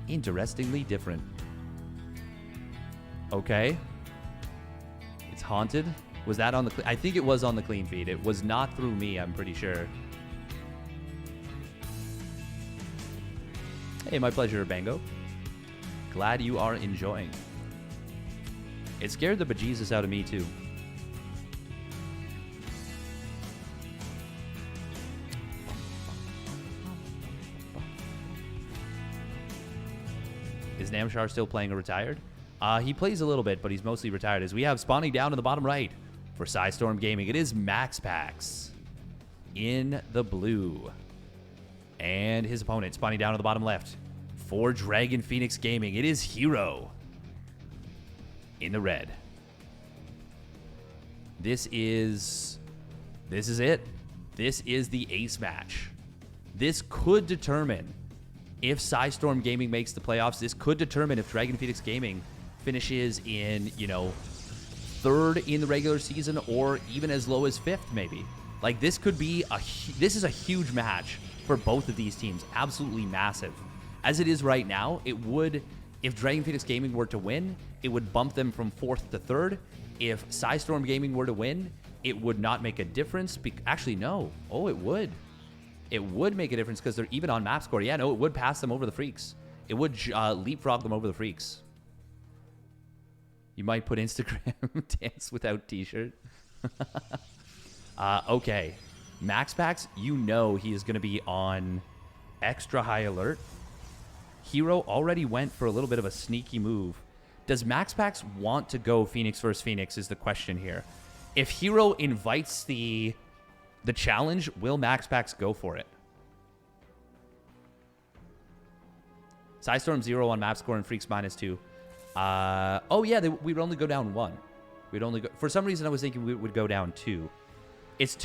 Interestingly different. Okay. It's haunted. Was that on the... I think it was on the clean feed. It was not through me, I'm pretty sure. Hey, my pleasure, Bango. Glad you are enjoying. It scared the bejesus out of me, too. Is Namshar still playing or retired? He plays a little bit, but he's mostly retired. As we have spawning down in the bottom right for PSISTORM Gaming, it is MaxPax in the blue. And his opponent spawning down in the bottom left for Dragon Pheonix Gaming, it is Hero in the red. This is it. This is the ace match. This could determine if PSISTORM Gaming makes the playoffs. This could determine if Dragon Pheonix Gaming finishes in, you know, 3rd in the regular season or even as low as 5th, maybe. Like, this could be this is a huge match for both of these teams. Absolutely massive. As it is right now, it would, if Dragon Pheonix Gaming were to win, it would bump them from 4th to 3rd. If PSISTORM Gaming were to win, it would not make a difference. Actually, no. Oh, it would. It would make a difference because they're even on map score. Yeah, no, it would pass them over the Freaks. It would leapfrog them over the Freaks. You might put Instagram dance without t-shirt. Okay. MaxPax, you know he is going to be on extra high alert. Hero already went for a little bit of a sneaky move. Does MaxPax want to go Pheonix versus Pheonix is the question here. If Hero invites the challenge, will MaxPax go for it? PSISTORM 0 on map score and Freaks -2. Oh yeah, we'd only go down 1. We'd only go, for some reason I was thinking we would go down 2. It's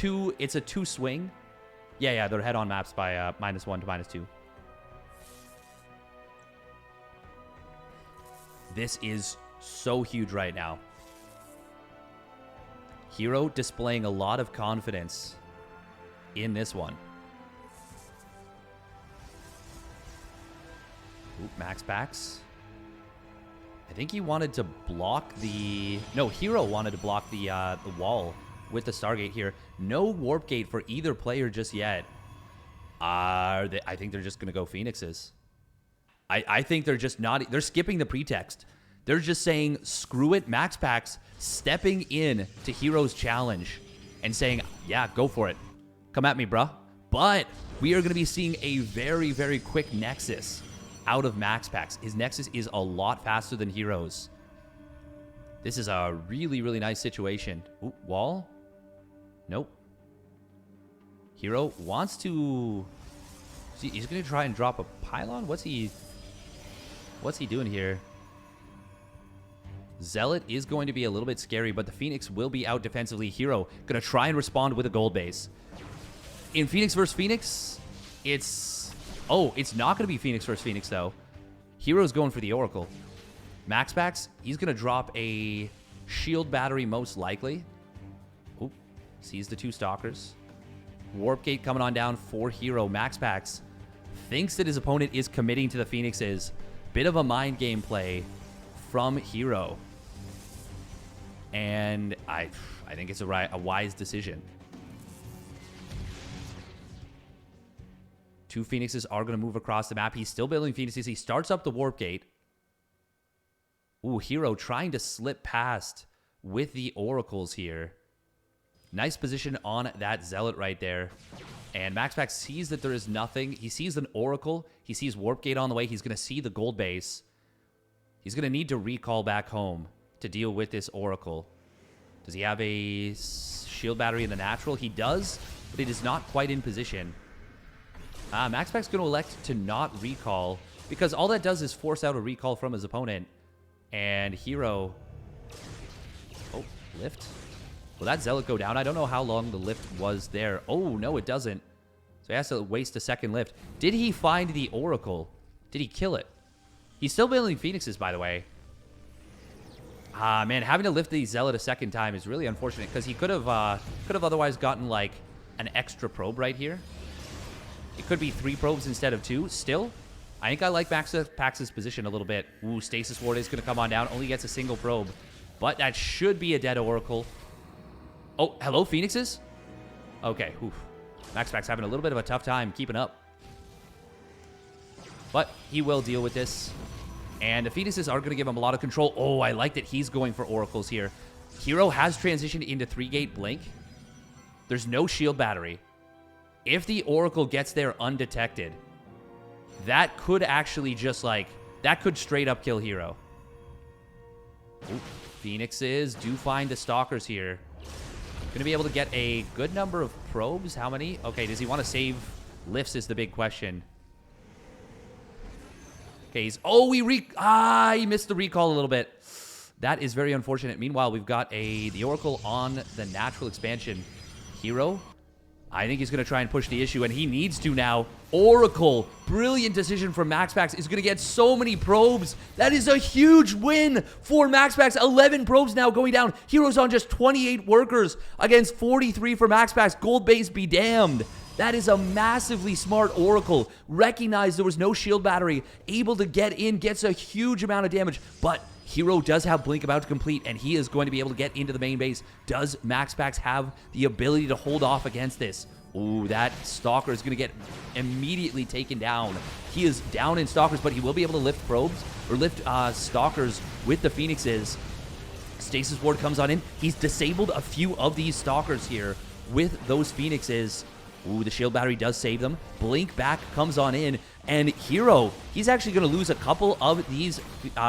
a 2 swing. Yeah, they're head on maps by -1 to -2. This is so huge right now. Hero displaying a lot of confidence in this one. Oop, MaxPax. I think he wanted to block the... No, Hero wanted to block the wall with the Stargate here. No Warp Gate for either player just yet. I think they're just going to go Phoenixes. I think they're just not... They're skipping the pretext. They're just saying, screw it, MaxPax stepping in to Hero's challenge and saying, yeah, go for it. Come at me, bruh. But we are going to be seeing a very, very quick Nexus out of MaxPax. His Nexus is a lot faster than Hero's. This is a really, really nice situation. Ooh, wall? Nope. Hero wants to... See, he's going to try and drop a pylon? What's he doing here? Zealot is going to be a little bit scary, but the Pheonix will be out defensively. Hero going to try and respond with a gold base. In Pheonix versus Pheonix, it's... Oh, it's not going to be Pheonix versus Pheonix, though. Hero's going for the Oracle. MaxPax, he's going to drop a shield battery most likely. Oop, sees the 2 Stalkers. Warp Gate coming on down for Hero. MaxPax thinks that his opponent is committing to the Phoenixes. Bit of a mind game play from Hero. And I think it's a wise decision. 2 Phoenixes are going to move across the map. He's still building Phoenixes. He starts up the Warp Gate. Ooh, Hero trying to slip past with the Oracles here. Nice position on that Zealot right there. And MaxPax sees that there is nothing. He sees an Oracle. He sees Warp Gate on the way. He's going to see the gold base. He's going to need to recall back home to deal with this Oracle. Does he have a shield battery in the natural? He does, but it is not quite in position. MaxPax's going to elect to not recall because all that does is force out a recall from his opponent. And Hero... Oh, lift. Will that Zealot go down? I don't know how long the lift was there. Oh, no, it doesn't. So he has to waste a second lift. Did he find the Oracle? Did he kill it? He's still building Phoenixes, by the way. Man, having to lift the Zealot a second time is really unfortunate because he could have otherwise gotten, like, an extra probe right here. It could be 3 probes instead of 2. Still, I think I like MaxPax's position a little bit. Ooh, Stasis Ward is going to come on down. Only gets a single probe. But that should be a dead Oracle. Oh, hello, Phoenixes? Okay, oof. MaxPax having a little bit of a tough time keeping up. But he will deal with this. And the Phoenixes are going to give him a lot of control. Oh, I like that he's going for Oracles here. Hero has transitioned into 3-gate Blink. There's no shield battery. If the Oracle gets there undetected, that could actually just, like, that could straight up kill Hero. Ooh, Phoenixes do find the Stalkers here. Going to be able to get a good number of probes. How many? Okay, does he want to save lifts is the big question. Okay, he's... Oh, he missed the recall a little bit. That is very unfortunate. Meanwhile, we've got the Oracle on the natural expansion. Hero, I think he's going to try and push the issue, and he needs to now. Oracle, brilliant decision from MaxPax, is going to get so many probes. That is a huge win for MaxPax. 11 probes now going down. Hero's on just 28 workers against 43 for MaxPax. Gold base be damned. That is a massively smart Oracle. Recognized there was no shield battery. Able to get in, gets a huge amount of damage, but Hero does have Blink about to complete, and he is going to be able to get into the main base. Does MaxPax have the ability to hold off against this? Ooh, that Stalker is going to get immediately taken down. He is down in Stalkers, but he will be able to lift probes, or lift Stalkers with the Phoenixes. Stasis Ward comes on in. He's disabled a few of these Stalkers here with those Phoenixes. Ooh, the shield battery does save them. Blink back comes on in. And Hero, he's actually going to lose a couple of these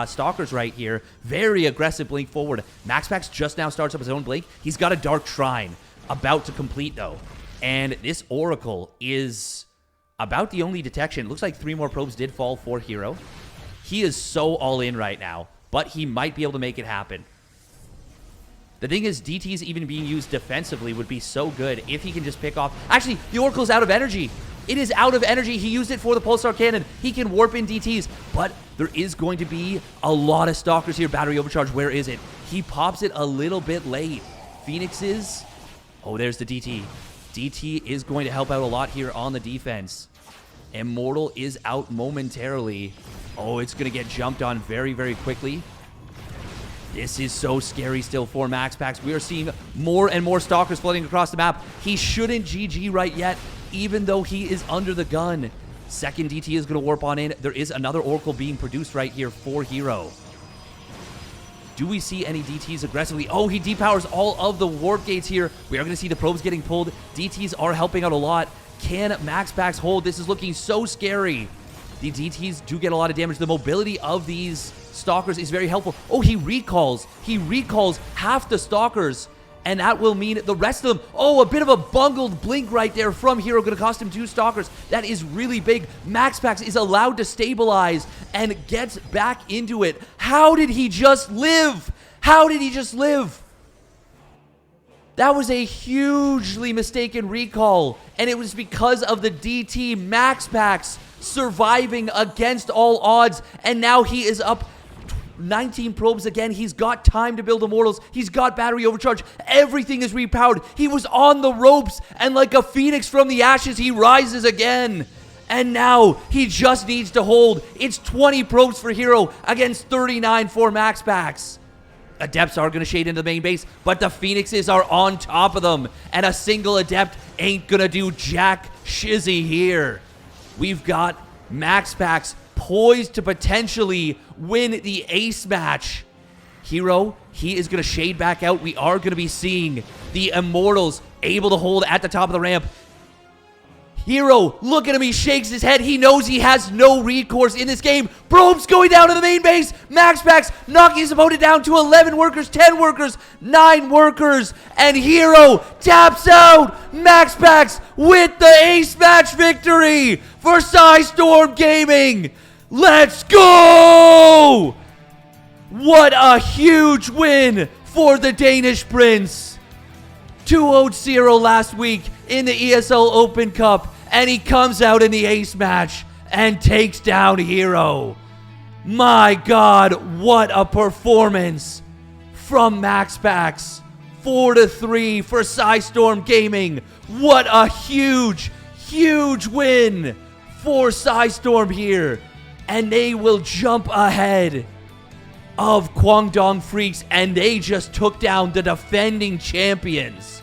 Stalkers right here. Very aggressive Blink forward. MaxPax just now starts up his own Blink. He's got a Dark Shrine about to complete, though. And this Oracle is about the only detection. Looks like 3 more probes did fall for Hero. He is so all in right now, but he might be able to make it happen. The thing is, DTs even being used defensively would be so good if he can just pick off... Actually, the Oracle's out of energy. It is out of energy. He used it for the Pulsar Cannon. He can warp in DTs, but there is going to be a lot of Stalkers here. Battery overcharge, where is it? He pops it a little bit late. Phoenixes... Oh, there's the DT. DT is going to help out a lot here on the defense. Immortal is out momentarily. Oh, it's going to get jumped on very, very quickly. This is so scary still for MaxPax. We are seeing more and more Stalkers flooding across the map. He shouldn't GG right yet, even though he is under the gun. Second DT is going to warp on in. There is another Oracle being produced right here for Hero. Do we see any DTs aggressively? Oh, he depowers all of the warp gates here. We are going to see the probes getting pulled. DTs are helping out a lot. Can MaxPax hold? This is looking so scary. The DTs do get a lot of damage. The mobility of these Stalkers is very helpful. Oh, he recalls. He recalls half the Stalkers, and that will mean the rest of them. Oh, a bit of a bungled blink right there from Hero. Going to cost him 2 Stalkers. That is really big. MaxPax is allowed to stabilize and gets back into it. How did he just live? How did he just live? That was a hugely mistaken recall, and it was because of the DT. MaxPax surviving against all odds, and now he is up 19 probes again. He's got time to build Immortals. He's got battery overcharge. Everything is repowered. He was on the ropes, and like a phoenix from the ashes, he rises again. And now he just needs to hold. It's 20 probes for Hero against 39 for MaxPax. Adepts are going to shade into the main base, but the Phoenixes are on top of them, and a single Adept ain't going to do jack shizzy here. We've got MaxPax poised to potentially win the ace match. Hero, he is going to shade back out. We are going to be seeing the Immortals able to hold at the top of the ramp. Hero, look at him, he shakes his head. He knows he has no recourse in this game. Probes going down to the main base. MaxPax knocking his opponent down to 11 workers, 10 workers, 9 workers. And Hero taps out. MaxPax with the ace match victory for PSISTORM Gaming. Let's go! What a huge win for the Danish Prince. 2-0 last week in the ESL Open Cup, and he comes out in the ace match and takes down Hero. My God, what a performance from MaxPax. 4-3 for PSISTORM Gaming. What a huge, huge win for PSISTORM here. And they will jump ahead of Guangdong Freaks, and they just took down the defending champions.